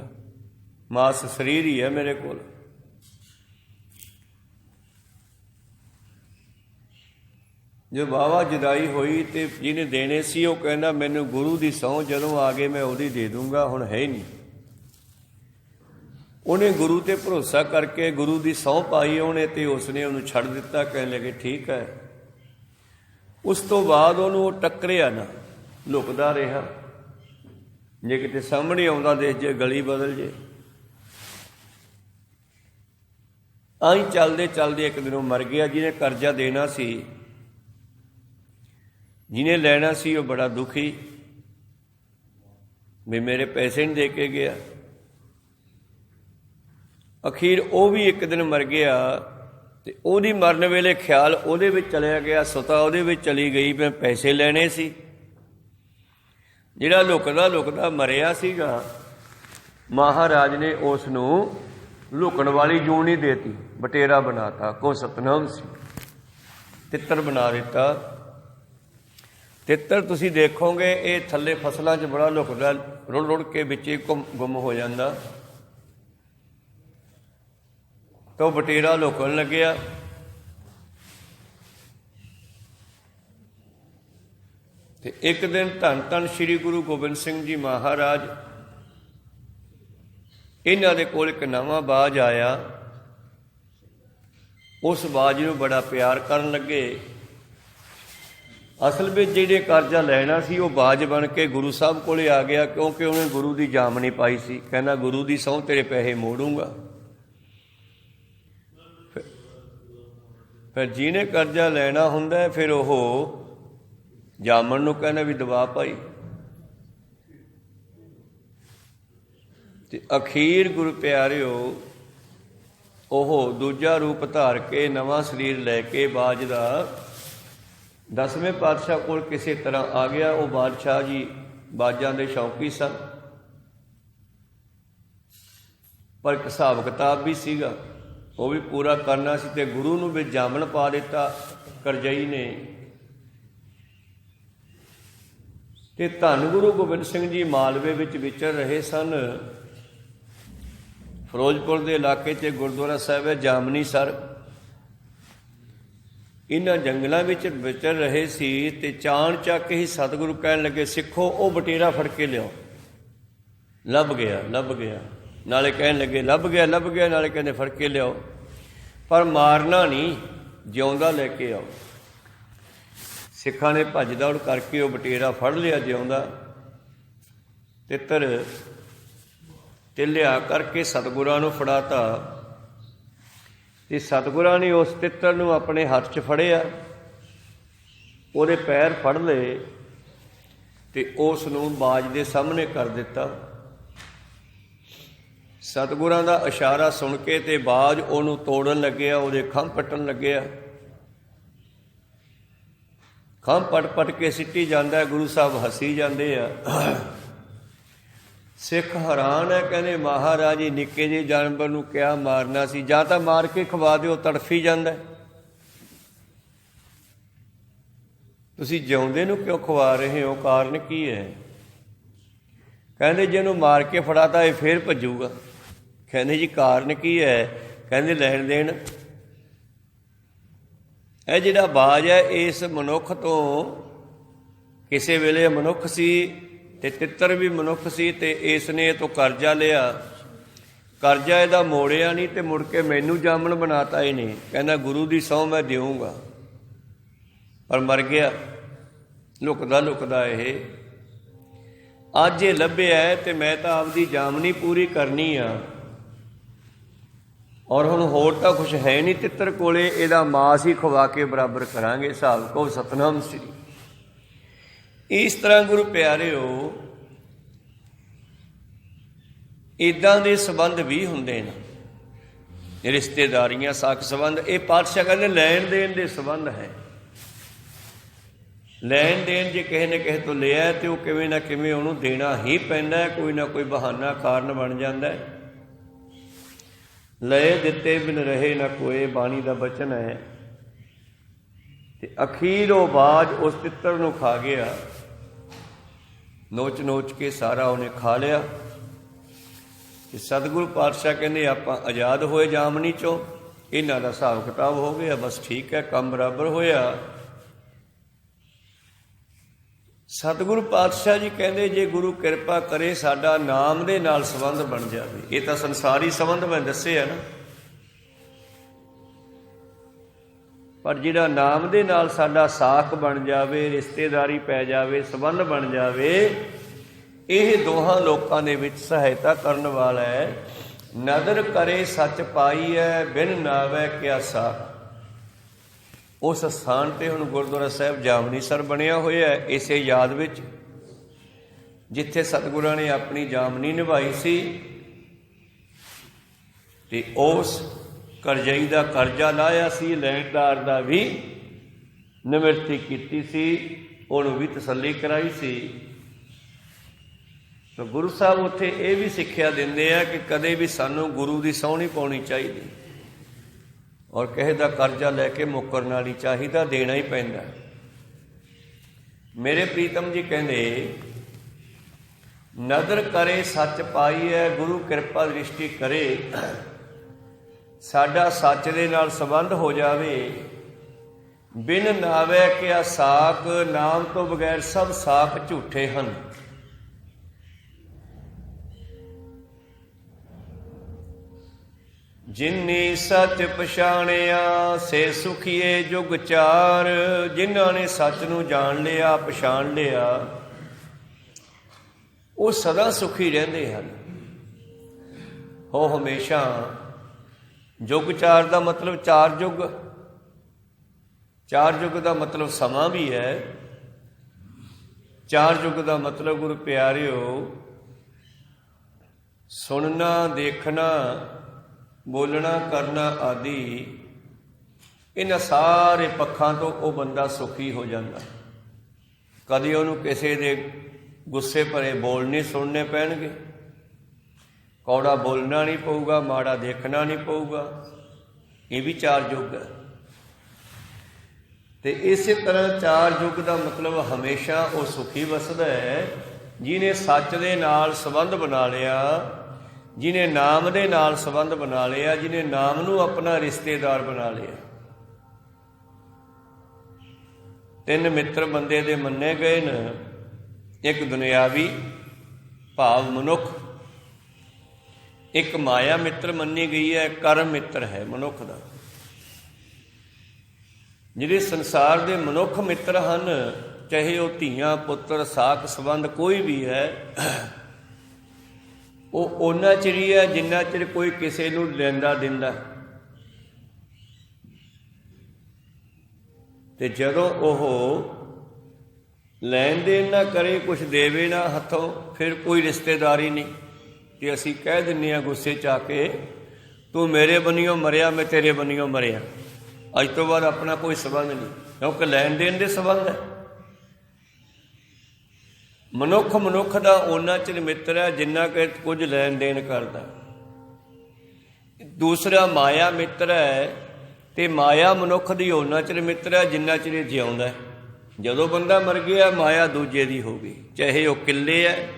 ਮਾਸ ਸਰੀਰ ਹੀ ਹੈ ਮੇਰੇ ਕੋਲ। ਜੋ ਵਾਹਵਾ ਜੁਦਾਈ ਹੋਈ ਤੇ ਜਿਹਨੇ ਦੇਣੇ ਸੀ ਉਹ ਕਹਿੰਦਾ ਮੈਨੂੰ ਗੁਰੂ ਦੀ ਸਹੁੰ ਜਦੋਂ ਆ ਗਏ ਮੈਂ ਉਹਦੀ ਦੇ ਦੂੰਗਾ, ਹੁਣ ਹੈ ਨਹੀਂ। ਉਹਨੇ ਗੁਰੂ ਤੇ ਭਰੋਸਾ ਕਰਕੇ ਗੁਰੂ ਦੀ ਸਹੁੰ ਪਾਈ ਉਹਨੇ, ਤੇ ਉਸਨੇ ਉਹਨੂੰ ਛੱਡ ਦਿੱਤਾ। ਕਹਿਣ ਲੱਗੇ ਠੀਕ ਹੈ। ਉਸ ਤੋਂ ਬਾਅਦ ਉਹਨੂੰ ਉਹ ਟੱਕਰਿਆ ਨਾ, ਲੁਕਦਾ ਰਿਹਾ। ਜੇ ਕਿਤੇ ਸਾਹਮਣੇ ਆਉਂਦਾ ਦੇਖ ਜੇ ਗਲੀ ਬਦਲ ਜੇ। ਆਈ ਚੱਲਦੇ ਚੱਲਦੇ ਇੱਕ ਦਿਨ ਉਹ ਮਰ ਗਿਆ। ਜਿਹਨੇ ਕਰਜ਼ਾ ਦੇਣਾ ਸੀ, ਜਿਹਨੇ ਲੈਣਾ ਸੀ, ਉਹ ਬੜਾ ਦੁਖੀ ਵੀ ਮੇਰੇ ਪੈਸੇ ਨਹੀਂ ਦੇ ਕੇ ਗਿਆ। ਅਖੀਰ ਉਹ ਵੀ ਇੱਕ ਦਿਨ ਮਰ ਗਿਆ। ਤੇ ਉਹਦੀ ਮਰਨ ਵੇਲੇ ਖਿਆਲ ਉਹਦੇ ਵਿੱਚ ਚਲਿਆ ਗਿਆ, ਸੁਤਾ ਉਹਦੇ ਵਿੱਚ ਚਲੀ ਗਈ, ਮੈਂ ਪੈਸੇ ਲੈਣੇ ਸੀ। ਜਿਹੜਾ ਲੁਕਦਾ ਲੁਕਦਾ ਮਰਿਆ ਸੀਗਾ, ਮਹਾਰਾਜ ਨੇ ਉਸ ਨੂੰ ਲੁਕਣ ਵਾਲੀ ਜੂਨ ਹੀ ਦੇਤੀ, ਬਟੇਰਾ ਬਣਾਤਾ। ਕੋ ਸਤਨਾਮ ਸੀ, ਤਿੱਤਰ ਬਣਾ ਦਿੱਤਾ। ਤਿੱਤਰ ਤੁਸੀਂ ਦੇਖੋਗੇ ਇਹ ਥੱਲੇ ਫਸਲਾਂ 'ਚ ਬੜਾ ਲੁਕਦਾ, ਰੁੜ ਰੁੜ ਕੇ ਵਿੱਚ ਹੀ ਗੁੰਮ ਹੋ ਜਾਂਦਾ। ਤਾਂ ਉਹ ਬਟੇਰਾ ਲੁਕਣ ਲੱਗਿਆ। ਤੇ ਇੱਕ ਦਿਨ ਧੰਨ ਧੰਨ ਸ਼੍ਰੀ ਗੁਰੂ ਗੋਬਿੰਦ ਸਿੰਘ ਜੀ ਮਹਾਰਾਜ, ਇਹਨਾਂ ਦੇ ਕੋਲ ਇੱਕ ਨਵਾਂ ਬਾਜ ਆਇਆ। ਉਸ ਬਾਜ ਨੂੰ ਬੜਾ ਪਿਆਰ ਕਰਨ ਲੱਗੇ। ਅਸਲ ਵਿੱਚ ਜਿਹੜੇ ਕਰਜ਼ਾ ਲੈਣਾ ਸੀ ਉਹ ਬਾਜ ਬਣ ਕੇ ਗੁਰੂ ਸਾਹਿਬ ਕੋਲੇ ਆ ਗਿਆ, ਕਿਉਂਕਿ ਉਹਨੇ ਗੁਰੂ ਦੀ ਜਾਮਨੀ ਪਾਈ ਸੀ। ਕਹਿੰਦਾ ਗੁਰੂ ਦੀ ਸਹੁੰ ਤੇਰੇ ਪੈਸੇ ਮੋੜੂੰਗਾ। ਫਿਰ ਜਿਹਨੇ ਕਰਜ਼ਾ ਲੈਣਾ ਹੁੰਦਾ ਫਿਰ ਉਹ ਜਾਮਣ ਨੂੰ ਕਹਿੰਦਾ ਵੀ ਦਬਾ ਭਾਈ। ਤੇ ਅਖੀਰ ਗੁਰੂ ਪਿਆਰਿਓ ਉਹ ਦੂਜਾ ਰੂਪ ਧਾਰ ਕੇ ਨਵਾਂ ਸਰੀਰ ਲੈ ਕੇ ਬਾਜ ਦਾ 10ਵੇਂ ਪਾਤਸ਼ਾਹ ਕੋਲ ਕਿਸੇ ਤਰ੍ਹਾਂ ਆ ਗਿਆ। ਉਹ ਬਾਦਸ਼ਾਹ ਜੀ ਬਾਜਾਂ ਦੇ ਸ਼ੌਕੀ ਸਨ, ਪਰ ਇੱਕ ਹਿਸਾਬ ਕਿਤਾਬ ਵੀ ਸੀਗਾ, ਉਹ ਵੀ ਪੂਰਾ ਕਰਨਾ ਸੀ। ਤੇ ਗੁਰੂ ਨੂੰ ਵੀ ਜਾਮਣ ਪਾ ਦਿੱਤਾ ਕਰਜ਼ਈ ਨੇ। ਤੇ ਧੰਨ ਗੁਰੂ ਗੋਬਿੰਦ ਸਿੰਘ ਜੀ ਮਾਲਵੇ ਵਿੱਚ ਵਿਚਰ ਰਹੇ ਸਨ। ਫਿਰੋਜ਼ਪੁਰ ਦੇ ਇਲਾਕੇ 'ਚ ਗੁਰਦੁਆਰਾ ਸਾਹਿਬ ਹੈ ਜਾਮਨੀ ਸਰ। ਇਹਨਾਂ ਜੰਗਲਾਂ ਵਿੱਚ ਵਿਚਰ ਰਹੇ ਸੀ ਤੇ ਚਾਣ ਚੱਕ ਹੀ ਸਤਿਗੁਰੂ ਕਹਿਣ ਲੱਗੇ ਸਿੱਖੋ ਉਹ ਬਟੇਰਾ ਫੜ ਕੇ ਲਿਆਓ। ਲੱਭ ਗਿਆ ਲੱਭ ਗਿਆ, ਨਾਲੇ ਕਹਿਣ ਲੱਗੇ ਲੱਭ ਗਿਆ ਲੱਭ ਗਿਆ, ਨਾਲੇ ਕਹਿੰਦੇ ਫੜ ਕੇ ਲਿਆਓ, ਪਰ ਮਾਰਨਾ ਨਹੀਂ, ਜਿਉਂਦਾ ਲੈ ਕੇ ਆਓ। ਸਿੱਖਾਂ ਨੇ ਭੱਜ ਦੌੜ ਕਰਕੇ ਉਹ ਬਟੇਰਾ ਫੜ ਲਿਆ ਜਿਉਂਦਾ। ਤਿੱਤਰ ਤੇ ਲਿਆ ਕਰਕੇ ਸਤਿਗੁਰਾਂ ਨੂੰ ਫੜਾਤਾ। ਤੇ ਸਤਿਗੁਰਾਂ ਨੇ ਉਸ ਤਿੱਤਰ ਨੂੰ ਆਪਣੇ ਹੱਥ 'ਚ ਫੜਿਆ, ਉਹਦੇ ਪੈਰ ਫੜ ਲਏ ਤੇ ਉਸ ਨੂੰ ਬਾਜ ਦੇ ਸਾਹਮਣੇ ਕਰ ਦਿੱਤਾ। ਸਤਿਗੁਰਾਂ ਦਾ ਇਸ਼ਾਰਾ ਸੁਣ ਕੇ ਤੇ ਬਾਜ ਉਹਨੂੰ ਤੋੜਨ ਲੱਗਿਆ, ਉਹਦੇ ਖੰਭ ਪੱਟਣ ਲੱਗਿਆ। ਖੰਭ ਪੱਟ ਪੱਟ ਕੇ ਸਿੱਟੀ ਜਾਂਦਾ। ਗੁਰੂ ਸਾਹਿਬ ਹੱਸੀ ਜਾਂਦੇ ਆ। ਸਿੱਖ ਹੈਰਾਨ ਹੈ, ਕਹਿੰਦੇ ਮਹਾਰਾਜ ਜੀ ਨਿੱਕੇ ਜਿਹੇ ਜਾਨਵਰ ਨੂੰ ਕਿਆ ਮਾਰਨਾ ਸੀ, ਜਾਂ ਤਾਂ ਮਾਰ ਕੇ ਖਵਾ ਦਿਓ, ਤੜਫੀ ਜਾਂਦਾ। ਤੁਸੀਂ ਜਿਉਂਦੇ ਨੂੰ ਕਿਉਂ ਖਵਾ ਰਹੇ ਹੋ, ਕਾਰਨ ਕੀ ਹੈ? ਕਹਿੰਦੇ ਜਿਹਨੂੰ ਮਾਰ ਕੇ ਫੜਾਤਾ ਇਹ ਫੇਰ ਭੱਜੂਗਾ। ਕਹਿੰਦੇ ਜੀ ਕਾਰਨ ਕੀ ਹੈ? ਕਹਿੰਦੇ ਲੈਣ ਦੇਣ। ਇਹ ਜਿਹੜਾ ਬਾਜ ਹੈ ਇਸ ਮਨੁੱਖ ਤੋਂ, ਕਿਸੇ ਵੇਲੇ ਮਨੁੱਖ ਸੀ ਤੇ ਤਿੱਤਰ ਵੀ ਮਨੁੱਖ ਸੀ, ਤੇ ਇਸ ਨੇ ਇਹ ਤੋਂ ਕਰਜ਼ਾ ਲਿਆ। ਕਰਜ਼ਾ ਇਹਦਾ ਮੋੜਿਆ ਨਹੀਂ ਤੇ ਮੁੜ ਕੇ ਮੈਨੂੰ ਜਾਮਣ ਬਣਾਤਾ ਇਹਨੇ। ਕਹਿੰਦਾ ਗੁਰੂ ਦੀ ਸਹੁੰ ਮੈਂ ਦੇਊਂਗਾ, ਪਰ ਮਰ ਗਿਆ ਲੁਕਦਾ ਲੁਕਦਾ। ਇਹ ਅੱਜ ਇਹ ਲੱਭਿਆ ਤੇ ਮੈਂ ਤਾਂ ਆਪਦੀ ਜਾਮਨੀ ਪੂਰੀ ਕਰਨੀ ਆ, ਔਰ ਹੁਣ ਹੋਰ ਤਾਂ ਕੁਛ ਹੈ ਨਹੀਂ ਤਿੱਤਰ ਕੋਲੇ, ਇਹਦਾ ਮਾਸ ਹੀ ਖਵਾ ਕੇ ਬਰਾਬਰ ਕਰਾਂਗੇ ਹਿਸਾਬ। ਕਹੋ ਸਤਨਾਮ ਸ੍ਰੀ। ਇਸ ਤਰ੍ਹਾਂ ਗੁਰੂ ਪਿਆਰਿਓ ਇੱਦਾਂ ਦੇ ਸੰਬੰਧ ਵੀ ਹੁੰਦੇ ਨੇ, ਰਿਸ਼ਤੇਦਾਰੀਆਂ, ਸਾਕ ਸੰਬੰਧ। ਇਹ ਪਾਤਸ਼ਾਹ ਕਹਿੰਦੇ ਲੈਣ ਦੇਣ ਦੇ ਸੰਬੰਧ ਹੈ। ਲੈਣ ਦੇਣ ਜੇ ਕਿਸੇ ਨੇ ਕਿਸੇ ਤੋਂ ਲਿਆ ਤੇ ਉਹ ਕਿਵੇਂ ਨਾ ਕਿਵੇਂ ਉਹਨੂੰ ਦੇਣਾ ਹੀ ਪੈਂਦਾ, ਕੋਈ ਨਾ ਕੋਈ ਬਹਾਨਾ ਕਾਰਨ ਬਣ ਜਾਂਦਾ। ਲਏ ਦਿੱਤੇ ਬਿਨ ਰਹੇ ਨਾ ਕੋਏ, ਬਾਣੀ ਦਾ ਬਚਨ ਹੈ। ਤੇ ਅਖੀਰ ਉਹ ਬਾਜ ਉਸ ਤਿੱਤਰ ਨੂੰ ਖਾ ਗਿਆ, ਨੋਚ ਨੋਚ ਕੇ ਸਾਰਾ ਉਹਨੇ ਖਾ ਲਿਆ। ਤੇ ਸਤਿਗੁਰੂ ਪਾਤਸ਼ਾਹ ਕਹਿੰਦੇ ਆਪਾਂ ਆਜ਼ਾਦ ਹੋਏ ਜਾਮਨੀ ਚੋਂ, ਇਹਨਾਂ ਦਾ ਹਿਸਾਬ ਕਿਤਾਬ ਹੋ ਗਿਆ, ਬਸ ਠੀਕ ਹੈ, ਕੰਮ ਬਰਾਬਰ ਹੋਇਆ। ਸਤਿਗੁਰੂ ਪਾਤਸ਼ਾਹ ਜੀ ਕਹਿੰਦੇ ਜੇ ਗੁਰੂ ਕਿਰਪਾ ਕਰੇ ਸਾਡਾ ਨਾਮ ਦੇ ਨਾਲ ਸੰਬੰਧ ਬਣ ਜਾਵੇ। ਇਹ ਤਾਂ ਸੰਸਾਰੀ ਸੰਬੰਧ ਮੈਂ ਦੱਸਿਆ ਨਾ, ਪਰ ਜਿਹੜਾ ਨਾਮ ਦੇ ਨਾਲ ਸਾਡਾ ਸਾਖ ਬਣ ਜਾਵੇ, ਰਿਸ਼ਤੇਦਾਰੀ ਪੈ ਜਾਵੇ, ਸੰਬੰਧ ਬਣ ਜਾਵੇ, ਇਹ ਦੋਹਾਂ ਲੋਕਾਂ ਦੇ ਵਿੱਚ ਸਹਾਇਤਾ ਕਰਨ ਵਾਲਾ ਹੈ। ਨਦਰ ਕਰੇ ਸੱਚ ਪਾਈਐ, ਬਿਨ ਨਾਵੈ ਕਿਆ ਸਾਖ। ਉਸ ਸਥਾਨ 'ਤੇ ਹੁਣ ਗੁਰਦੁਆਰਾ ਸਾਹਿਬ ਜਾਮਨੀਸਰ ਬਣਿਆ ਹੋਇਆ ਹੈ, ਇਸੇ ਯਾਦ ਵਿੱਚ ਜਿੱਥੇ ਸਤਿਗੁਰਾਂ ਨੇ ਆਪਣੀ ਜਾਮਨੀ ਨਿਭਾਈ ਸੀ। ਤੇ ਉਸ ਕਰਜ਼ਈ ਦਾ ਕਰਜ਼ਾ ਲਾਹਿਆ ਸੀ, ਲੈਣਦਾਰ ਦਾ ਵੀ ਨਿਵਰਤੀ ਕੀਤੀ ਸੀ, ਉਹਨੂੰ ਵੀ ਤਸੱਲੀ ਕਰਾਈ ਸੀ। ਤਾਂ ਗੁਰੂ ਸਾਹਿਬ ਉੱਥੇ ਇਹ ਵੀ ਸਿੱਖਿਆ ਦਿੰਦੇ ਆ ਕਿ ਕਦੇ ਵੀ ਸਾਨੂੰ ਗੁਰੂ ਦੀ ਸਹੁੰ ਨਹੀਂ ਪਾਉਣੀ ਚਾਹੀਦੀ, ਔਰ ਕਿਸੇ ਦਾ ਕਰਜ਼ਾ ਲੈ ਕੇ ਮੁੱਕਰਨਾ ਨਹੀਂ ਚਾਹੀਦਾ, ਦੇਣਾ ਹੀ ਪੈਂਦਾ। ਮੇਰੇ ਪ੍ਰੀਤਮ ਜੀ ਕਹਿੰਦੇ ਨਦਰ ਕਰੇ ਸੱਚ ਪਾਈਐ, ਗੁਰੂ ਕਿਰਪਾ ਦ੍ਰਿਸ਼ਟੀ ਕਰੇ, ਸਾਡਾ ਸੱਚ ਦੇ ਨਾਲ ਸੰਬੰਧ ਹੋ ਜਾਵੇ। ਬਿਨ ਨਾਵੈ ਕਿਆ ਸਾਕ, ਨਾਮ ਤੋਂ ਬਗੈਰ ਸਭ ਸਾਕ ਝੂਠੇ ਹਨ। ਜਿਨ੍ਹੀ ਸੱਚ ਪਛਾਣਿਆ ਸੇ ਸੁਖੀਏ ਜੁਗ ਚਾਰ। ਜਿਨ੍ਹਾਂ ਨੇ ਸੱਚ ਨੂੰ ਜਾਣ ਲਿਆ, ਪਛਾਣ ਲਿਆ, ਉਹ ਸਦਾ ਸੁਖੀ ਰਹਿੰਦੇ ਹਨ। ਉਹ ਹਮੇਸ਼ਾ, ਜੁਗ ਚਾਰ ਦਾ ਮਤਲਬ ਚਾਰ ਯੁੱਗ, ਚਾਰ ਯੁੱਗ ਦਾ ਮਤਲਬ ਸਮਾਂ ਵੀ ਹੈ। ਚਾਰ ਯੁੱਗ ਦਾ ਮਤਲਬ ਗੁਰੂ ਪਿਆਰਿਓ ਸੁਣਨਾ, ਦੇਖਣਾ, ਬੋਲਣਾ, ਕਰਨਾ ਆਦਿ, ਇਹਨਾਂ ਸਾਰੇ ਪੱਖਾਂ ਤੋਂ ਉਹ ਬੰਦਾ ਸੁਖੀ ਹੋ ਜਾਂਦਾ। ਕਦੇ ਉਹਨੂੰ ਕਿਸੇ ਦੇ ਗੁੱਸੇ ਭਰੇ ਬੋਲ ਨਹੀਂ ਸੁਣਨੇ ਪੈਣਗੇ, ਕੌੜਾ ਬੋਲਣਾ ਨਹੀਂ ਪਊਗਾ, ਮਾੜਾ ਦੇਖਣਾ ਨਹੀਂ ਪਊਗਾ। ਇਹ ਵੀ ਚਾਰ ਯੁੱਗ ਹੈ। ਤੇ ਇਸੇ ਤਰ੍ਹਾਂ ਚਾਰ ਯੁੱਗ ਦਾ ਮਤਲਬ ਹਮੇਸ਼ਾ ਉਹ ਸੁਖੀ ਵਸਦਾ ਹੈ ਜਿਹਨੇ ਸੱਚ ਦੇ ਨਾਲ ਸੰਬੰਧ ਬਣਾ ਲਿਆ, ਜਿਹਨੇ ਨਾਮ ਦੇ ਨਾਲ ਸੰਬੰਧ ਬਣਾ ਲਿਆ, ਜਿਹਨੇ ਨਾਮ ਨੂੰ ਆਪਣਾ ਰਿਸ਼ਤੇਦਾਰ ਬਣਾ ਲਿਆ। ਤਿੰਨ ਮਿੱਤਰ ਬੰਦੇ ਦੇ ਮੰਨੇ ਗਏ ਨੇ, ਇੱਕ ਦੁਨਿਆਵੀ ਭਾਵ ਮਨੁੱਖ, ਇੱਕ ਮਾਇਆ ਮਿੱਤਰ ਮੰਨੀ ਗਈ ਹੈ, ਕਰਮ ਮਿੱਤਰ ਹੈ ਮਨੁੱਖ ਦਾ। ਜਿਹੜੇ ਸੰਸਾਰ ਦੇ ਮਨੁੱਖ ਮਿੱਤਰ ਹਨ, ਚਾਹੇ ਉਹ ਧੀਆਂ ਪੁੱਤਰ ਸਾਕ ਸੰਬੰਧ ਕੋਈ ਵੀ ਹੈ, ਉਹ ਓਨਾ ਚਿਰ ਹੀ ਹੈ ਜਿੰਨਾ ਚਿਰ ਕੋਈ ਕਿਸੇ ਨੂੰ ਲੈਂਦਾ ਦਿੰਦਾ। ਤੇ ਜਦੋਂ ਉਹ ਲੈਣ ਦੇਣ ਨਾ ਕਰੇ, ਕੁਛ ਦੇਵੇ ਨਾ ਹੱਥੋਂ, ਫਿਰ ਕੋਈ ਰਿਸ਼ਤੇਦਾਰੀ ਨਹੀਂ। ਕਿ ਅਸੀਂ ਕਹਿ ਦਿੰਦੇ ਹਾਂ ਗੁੱਸੇ 'ਚ ਆ ਕੇ, ਤੂੰ ਮੇਰੇ ਬੰਨਿਓ ਮਰਿਆ, ਮੈਂ ਤੇਰੇ ਬੰਨਿਓ ਮਰਿਆ, ਅੱਜ ਤੋਂ ਬਾਅਦ ਆਪਣਾ ਕੋਈ ਸੰਬੰਧ ਨਹੀਂ, ਕਿਉਂਕਿ ਲੈਣ ਦੇਣ ਦੇ ਸੰਬੰਧ ਹੈ। ਮਨੁੱਖ ਮਨੁੱਖ ਦਾ ਓਨਾ ਚਿਰ ਮਿੱਤਰ ਹੈ ਜਿੰਨਾ ਕਿ ਕੁਝ ਲੈਣ ਦੇਣ ਕਰਦਾ। ਦੂਸਰਾ ਮਾਇਆ ਮਿੱਤਰ ਹੈ, ਤੇ ਮਾਇਆ ਮਨੁੱਖ ਦੀ ਓਨਾ ਚਿਰ ਮਿੱਤਰ ਹੈ ਜਿੰਨਾ ਚਿਰ ਇਹ ਜਿਉਂਦਾ। ਜਦੋਂ ਬੰਦਾ ਮਰ ਗਿਆ ਮਾਇਆ ਦੂਜੇ ਦੀ ਹੋ ਗਈ, ਚਾਹੇ ਉਹ ਕਿੱਲੇ ਹੈ,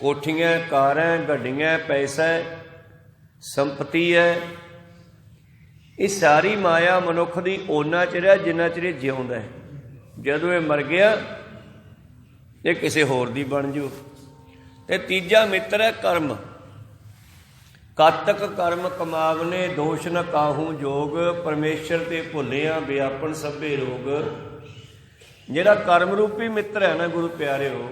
ਕੋਠੀਆਂ, ਕਾਰਾਂ, ਗੱਡੀਆਂ, ਪੈਸਾ, ਸੰਪਤੀ ਹੈ, ਇਹ ਸਾਰੀ ਮਾਇਆ ਮਨੁੱਖ ਦੀ ਓਨਾ ਚਿਰ ਹੈ ਜਿੰਨਾ ਚਿਰ ਇਹ ਜਿਉਂਦਾ ਹੈ। ਜਦੋਂ ਇਹ ਮਰ ਗਿਆ ਇਹ ਕਿਸੇ ਹੋਰ ਦੀ ਬਣ ਜੂ। ਤੇ ਤੀਜਾ ਮਿੱਤਰ ਹੈ ਕਰਮ। ਕਾਤਕ ਕਰਮ ਕਮਾਵਨੇ ਦੋਸ਼ ਨ ਕਾਹੂ ਜੋਗ, ਪਰਮੇਸ਼ਰ ਤੇ ਭੁੱਲਿਆ ਵਿਆਪਨ ਸਭੇ ਰੋਗ। ਜਿਹੜਾ ਕਰਮ ਰੂਪੀ ਮਿੱਤਰ ਹੈ ਨਾ ਗੁਰੂ ਪਿਆਰਿਓ,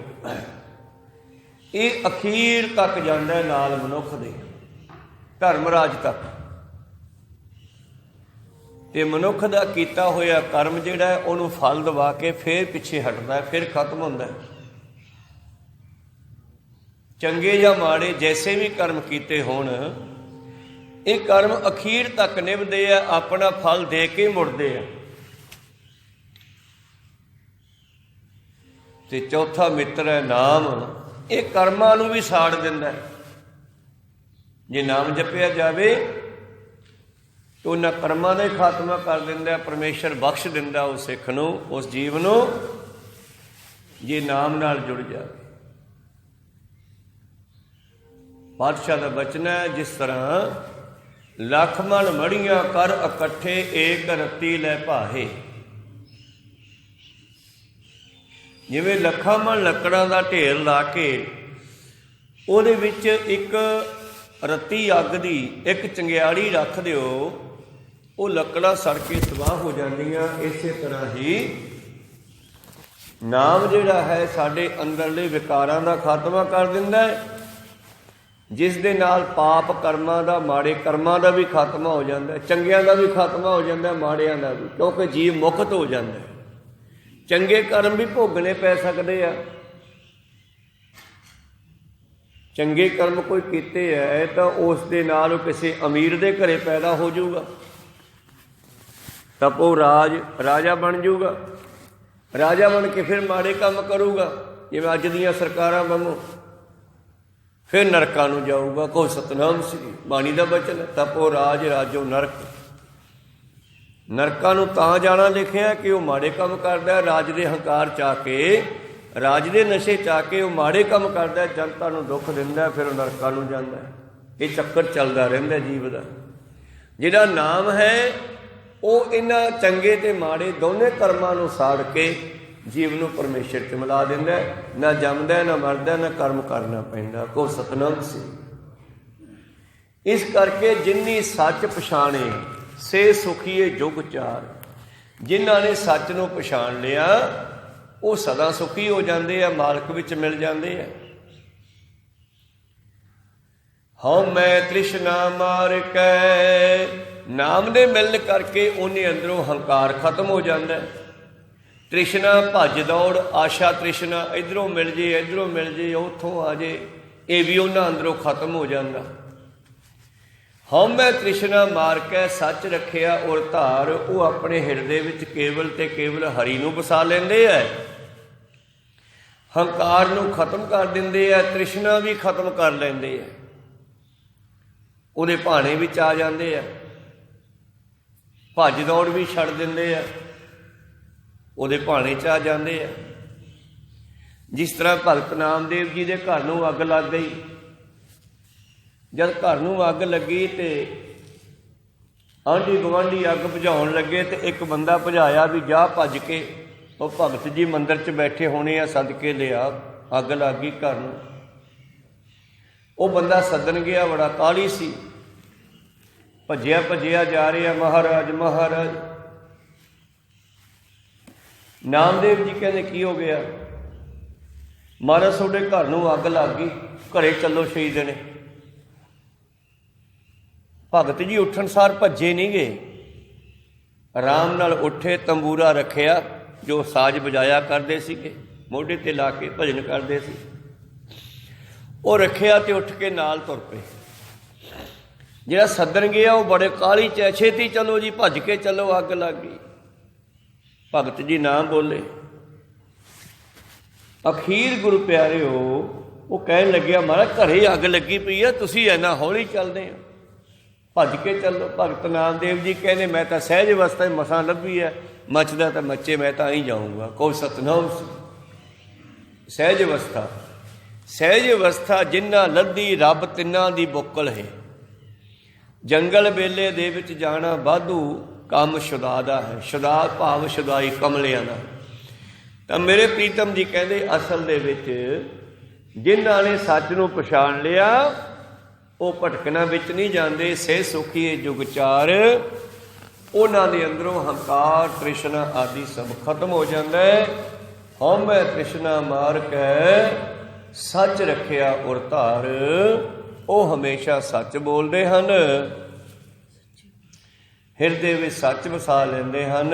ਇਹ ਅਖੀਰ ਤੱਕ ਜਾਂਦਾ ਨਾਲ ਮਨੁੱਖ ਦੇ, ਧਰਮ ਰਾਜ ਤੱਕ। ਤੇ ਮਨੁੱਖ ਦਾ ਕੀਤਾ ਹੋਇਆ ਕਰਮ ਜਿਹੜਾ ਹੈ ਉਹਨੂੰ ਫਲ ਦਵਾ ਕੇ ਫਿਰ ਪਿੱਛੇ ਹਟਦਾ, ਫਿਰ ਖਤਮ ਹੁੰਦਾ। ਚੰਗੇ ਜਾਂ ਮਾੜੇ ਜੈਸੇ ਵੀ ਕਰਮ ਕੀਤੇ ਹੋਣ, ਇਹ ਕਰਮ ਅਖੀਰ ਤੱਕ ਨਿਭਦੇ ਆ, ਆਪਣਾ ਫਲ ਦੇ ਕੇ ਮੁੜਦੇ ਆ। ਤੇ ਚੌਥਾ ਮਿੱਤਰ ਹੈ ਨਾਮ। ਇਹ ਕਰਮਾਂ ਨੂੰ ਵੀ ਸਾੜ ਦਿੰਦਾ ਹੈ। ਜੇ ਨਾਮ ਜਪਿਆ ਜਾਵੇ ਤਾਂ ਉਹਨਾਂ ਕਰਮਾਂ ਦਾ ਖਾਤਮਾ ਕਰ ਦਿੰਦਾ। ਪਰਮੇਸ਼ਰ ਬਖਸ਼ ਦਿੰਦਾ ਉਸ ਸਿੱਖ ਨੂੰ, ਉਸ ਜੀਵ ਨੂੰ, ਜੇ ਨਾਮ ਨਾਲ ਜੁੜ ਜਾਵੇ। ਪਾਤਸ਼ਾਹ ਦਾ ਬਚਨ ਹੈ, ਜਿਸ ਤਰ੍ਹਾਂ ਲੱਖ ਮਣ ਮੜੀਆਂ ਕਰ ਇਕੱਠੇ, ਏਕ ਰਤੀ ਲੈ ਭਾਹੇ। ਜਿਵੇਂ ਲੱਖਾਂ ਮਣ ਲੱਕੜਾਂ ਦਾ ਢੇਰ ਲਾ ਕੇ ਉਹਦੇ ਵਿੱਚ ਇੱਕ ਰੱਤੀ ਅੱਗ ਦੀ ਇੱਕ ਚੰਗਿਆੜੀ ਰੱਖ ਦਿਓ, ਉਹ ਲੱਕੜਾਂ ਸੜ ਕੇ ਤਬਾਹ ਹੋ ਜਾਂਦੀਆਂ। ਇਸੇ ਤਰ੍ਹਾਂ ਹੀ ਨਾਮ ਜਿਹੜਾ ਹੈ ਸਾਡੇ ਅੰਦਰਲੇ ਵਿਕਾਰਾਂ ਦਾ ਖਾਤਮਾ ਕਰ ਦਿੰਦਾ ਹੈ, ਜਿਸ ਦੇ ਨਾਲ ਪਾਪ ਕਰਮਾਂ ਦਾ, ਮਾੜੇ ਕਰਮਾਂ ਦਾ ਵੀ ਖਾਤਮਾ ਹੋ ਜਾਂਦਾ, ਚੰਗਿਆਂ ਦਾ ਵੀ ਖਾਤਮਾ ਹੋ ਜਾਂਦਾ, ਮਾੜਿਆਂ ਦਾ ਵੀ, ਕਿਉਂਕਿ ਜੀਵ ਮੁਕਤ ਹੋ ਜਾਂਦਾ। ਚੰਗੇ ਕਰਮ ਵੀ ਭੋਗਣੇ ਪੈ ਸਕਦੇ ਆ। ਚੰਗੇ ਕਰਮ ਕੋਈ ਕੀਤੇ ਹੈ ਤਾਂ ਉਸ ਦੇ ਨਾਲ ਉਹ ਕਿਸੇ ਅਮੀਰ ਦੇ ਘਰੇ ਪੈਦਾ ਹੋ ਜਾਊਗਾ, ਤਪੋ ਰਾਜਾ ਬਣ ਜਾਊਗਾ। ਰਾਜਾ ਬਣ ਕੇ ਫਿਰ ਮਾੜੇ ਕੰਮ ਕਰੂਗਾ, ਜਿਵੇਂ ਅੱਜ ਦੀਆਂ ਸਰਕਾਰਾਂ ਵਾਂਗੂ, ਫਿਰ ਨਰਕਾਂ ਨੂੰ ਜਾਊਗਾ। ਕੋ ਸਤਨਾਮ ਸ੍ਰੀ ਬਾਣੀ ਦਾ ਬਚਨ ਹੈ, ਤਪੋ ਰਾਜੋ ਨਰਕ। ਨਰਕਾਂ ਨੂੰ ਤਾਂ ਜਾਣਾ ਲਿਖਿਆ ਕਿ ਉਹ ਮਾੜੇ ਕੰਮ ਕਰਦਾ, ਰਾਜ ਦੇ ਹੰਕਾਰ ਚ ਆ ਕੇ, ਰਾਜ ਦੇ ਨਸ਼ੇ ਚ ਆ ਕੇ ਉਹ ਮਾੜੇ ਕੰਮ ਕਰਦਾ, ਜਨਤਾ ਨੂੰ ਦੁੱਖ ਦਿੰਦਾ, ਫਿਰ ਉਹ ਨਰਕਾਂ ਨੂੰ ਜਾਂਦਾ। ਇਹ ਚੱਕਰ ਚੱਲਦਾ ਰਹਿੰਦਾ ਜੀਵ ਦਾ। ਜਿਹੜਾ ਨਾਮ ਹੈ ਉਹ ਇਹਨਾਂ ਚੰਗੇ ਤੇ ਮਾੜੇ ਦੋਨੇ ਕਰਮਾਂ ਨੂੰ ਸਾੜ ਕੇ ਜੀਵ ਨੂੰ ਪਰਮੇਸ਼ਰ 'ਚ ਮਿਲਾ ਦਿੰਦਾ। ਨਾ ਜੰਮਦਾ, ਨਾ ਮਰਦਾ, ਨਾ ਕਰਮ ਕਰਨਾ ਪੈਂਦਾ। ਕੋ ਸਤਨਾਮ ਸੀ। ਇਸ ਕਰਕੇ ਜਿੰਨੀ ਸੱਚ ਪਛਾਣੇ ਸੇ ਸੁਖੀਏ ਜੁਗ ਚਾਰ। ਜਿਨ੍ਹਾਂ ਨੇ ਸੱਚ ਨੂੰ ਪਛਾਣ ਲਿਆ ਉਹ ਸਦਾ ਸੁਖੀ ਹੋ ਜਾਂਦੇ ਆ, ਮਾਲਕ ਵਿੱਚ ਮਿਲ ਜਾਂਦੇ ਆ। ਹਉ ਮੈਂ ਤ੍ਰਿਸ਼ਨਾ ਮਾਰ ਕੇ, ਨਾਮ ਦੇ ਮਿਲਣ ਕਰਕੇ ਉਹਨੇ ਅੰਦਰੋਂ ਹੰਕਾਰ ਖਤਮ ਹੋ ਜਾਂਦਾ। ਤ੍ਰਿਸ਼ਨਾ ਭੱਜ ਦੌੜ, ਆਸ਼ਾ ਤ੍ਰਿਸ਼ਨਾ, ਇੱਧਰੋਂ ਮਿਲ ਜੇ, ਇੱਧਰੋਂ ਮਿਲ ਜੇ, ਉੱਥੋਂ ਆ ਜੇ, ਇਹ ਵੀ ਉਹਨਾਂ ਅੰਦਰੋਂ ਖਤਮ ਹੋ ਜਾਂਦਾ। ਹਉ ਮੈਂ ਤ੍ਰਿਸ਼ਨਾ ਮਾਰ ਕੇ ਸੱਚ ਰੱਖਿਆ ਔਰ ਧਾਰ, ਉਹ ਆਪਣੇ ਹਿਰਦੇ ਵਿੱਚ ਕੇਵਲ ਤੇ ਕੇਵਲ ਹਰੀ ਨੂੰ ਵਸਾ ਲੈਂਦੇ ਹੈ। ਹੰਕਾਰ ਨੂੰ ਖਤਮ ਕਰ ਦਿੰਦੇ ਆ, ਤ੍ਰਿਸ਼ਨਾ ਵੀ ਖਤਮ ਕਰ ਲੈਂਦੇ ਆ, ਉਹਦੇ ਭਾਣੇ ਵਿੱਚ ਆ ਜਾਂਦੇ ਆ। ਭੱਜ ਦੌੜ ਵੀ ਛੱਡ ਦਿੰਦੇ ਆ, ਉਹਦੇ ਭਾਣੇ 'ਚ ਆ ਜਾਂਦੇ ਆ। ਜਿਸ ਤਰ੍ਹਾਂ ਭਗਤ ਨਾਮਦੇਵ ਜੀ ਦੇ ਘਰ ਨੂੰ ਅੱਗ ਲੱਗ ਗਈ। ਜਦ ਘਰ ਨੂੰ ਅੱਗ ਲੱਗੀ ਤੇ ਆਂਢੀ ਗੁਆਂਢੀ ਅੱਗ ਬੁਝਾਉਣ ਲੱਗੇ ਤੇ ਇੱਕ ਬੰਦਾ ਭਜਾਇਆ ਵੀ ਜਾ ਭੱਜ ਕੇ, ਉਹ ਭਗਤ ਜੀ ਮੰਦਿਰ 'ਚ ਬੈਠੇ ਹੋਣੇ ਆ, ਸਦਕੇ ਲਿਆ, ਅੱਗ ਲੱਗ ਗਈ ਘਰ ਨੂੰ। ਉਹ ਬੰਦਾ ਸੱਦਣ ਗਿਆ, ਬੜਾ ਕਾਹਲੀ ਸੀ, ਭੱਜਿਆ ਭੱਜਿਆ ਜਾ ਰਿਹਾ, ਮਹਾਰਾਜ ਮਹਾਰਾਜ। ਨਾਮਦੇਵ ਜੀ ਕਹਿੰਦੇ ਕੀ ਹੋ ਗਿਆ? ਮਹਾਰਾਜ ਤੁਹਾਡੇ ਘਰ ਨੂੰ ਅੱਗ ਲੱਗ ਗਈ, ਘਰੇ ਚੱਲੋ, ਸ਼ਹੀਦ ਨੇ। ਭਗਤ ਜੀ ਉੱਠਣ ਸਾਰ ਭੱਜੇ ਨਹੀਂ ਗਏ, ਆਰਾਮ ਨਾਲ ਉੱਠੇ, ਤੰਬੂਰਾ ਰੱਖਿਆ, ਜੋ ਸਾਜ਼ ਵਜਾਇਆ ਕਰਦੇ ਸੀਗੇ, ਮੋਢੇ ਤੇ ਲਾ ਕੇ ਭਜਨ ਕਰਦੇ ਸੀ, ਉਹ ਰੱਖਿਆ ਤੇ ਉੱਠ ਕੇ ਨਾਲ ਤੁਰ ਪਏ। ਜਿਹੜਾ ਸੱਦਣ ਗਿਆ ਉਹ ਬੜੇ ਕਾਹਲੀ 'ਚ, ਛੇਤੀ ਚਲੋ ਜੀ, ਭੱਜ ਕੇ ਚਲੋ, ਅੱਗ ਲੱਗ ਗਈ। ਭਗਤ ਜੀ ਨਾ ਬੋਲੇ। ਅਖੀਰ ਗੁਰੂ ਪਿਆਰਿਓ ਉਹ ਕਹਿਣ ਲੱਗਿਆ, ਮਹਾਰਾਜ ਘਰੇ ਅੱਗ ਲੱਗੀ ਪਈ ਆ, ਤੁਸੀਂ ਇੰਨਾ ਹੌਲੀ ਚੱਲਦੇ ਆ। ਭੱਜ ਕੇ ਚੱਲੋ। ਭਗਤ ਨਾਮਦੇਵ ਜੀ ਕਹਿੰਦੇ ਮੈਂ ਤਾਂ ਸਹਿਜ ਅਵਸਥਾ ਮਸਾਂ ਲੱਭੀ ਹੈ, ਮੱਚਦਾ ਤਾਂ ਮੱਚੇ, ਮੈਂ ਤਾਂ ਹੀ ਜਾਊਂਗਾ। ਕੋ ਸਤਨਾਮ ਸਹਿਜ ਅਵਸਥਾ। ਸਹਿਜ ਅਵਸਥਾ ਜਿਨ੍ਹਾਂ ਲੱਧੀ ਰੱਬ ਤਿੰਨਾਂ ਦੀ ਬੁੱਕਲ ਹੈ। ਜੰਗਲ ਵੇਲੇ ਦੇ ਵਿੱਚ ਜਾਣਾ ਵਾਧੂ ਕੰਮ ਸ਼ੁਦਾ ਦਾ ਹੈ। ਸ਼ੁਦਾ ਭਾਵ ਸ਼ੁਦਾਈ ਕਮਲਿਆਂ ਦਾ। ਤਾਂ ਮੇਰੇ ਪ੍ਰੀਤਮ ਜੀ ਕਹਿੰਦੇ ਅਸਲ ਦੇ ਵਿੱਚ ਜਿਨ੍ਹਾਂ ਨੇ ਸੱਚ ਨੂੰ ਪਛਾਣ ਲਿਆ ਉਹ ਭਟਕਣਾ ਵਿੱਚ ਨਹੀਂ ਜਾਂਦੇ। ਸੇ ਸੁਖੀਏ ਜੁਗ ਚਾਰ, ਉਹਨਾਂ ਦੇ ਅੰਦਰੋਂ ਹੰਕਾਰ ਤ੍ਰਿਸ਼ਨਾ ਆਦਿ ਸਭ ਖਤਮ ਹੋ ਜਾਂਦਾ ਹੈ। ਹਉਮੈ ਤ੍ਰਿਸ਼ਨਾ ਮਾਰ ਕੇ ਸੱਚ ਰੱਖਿਆ ਉਰ ਧਾਰ, ਉਹ ਹਮੇਸ਼ਾ ਸੱਚ ਬੋਲਦੇ ਹਨ, ਹਿਰਦੇ ਵਿੱਚ ਸੱਚ ਵਸਾ ਲੈਂਦੇ ਹਨ।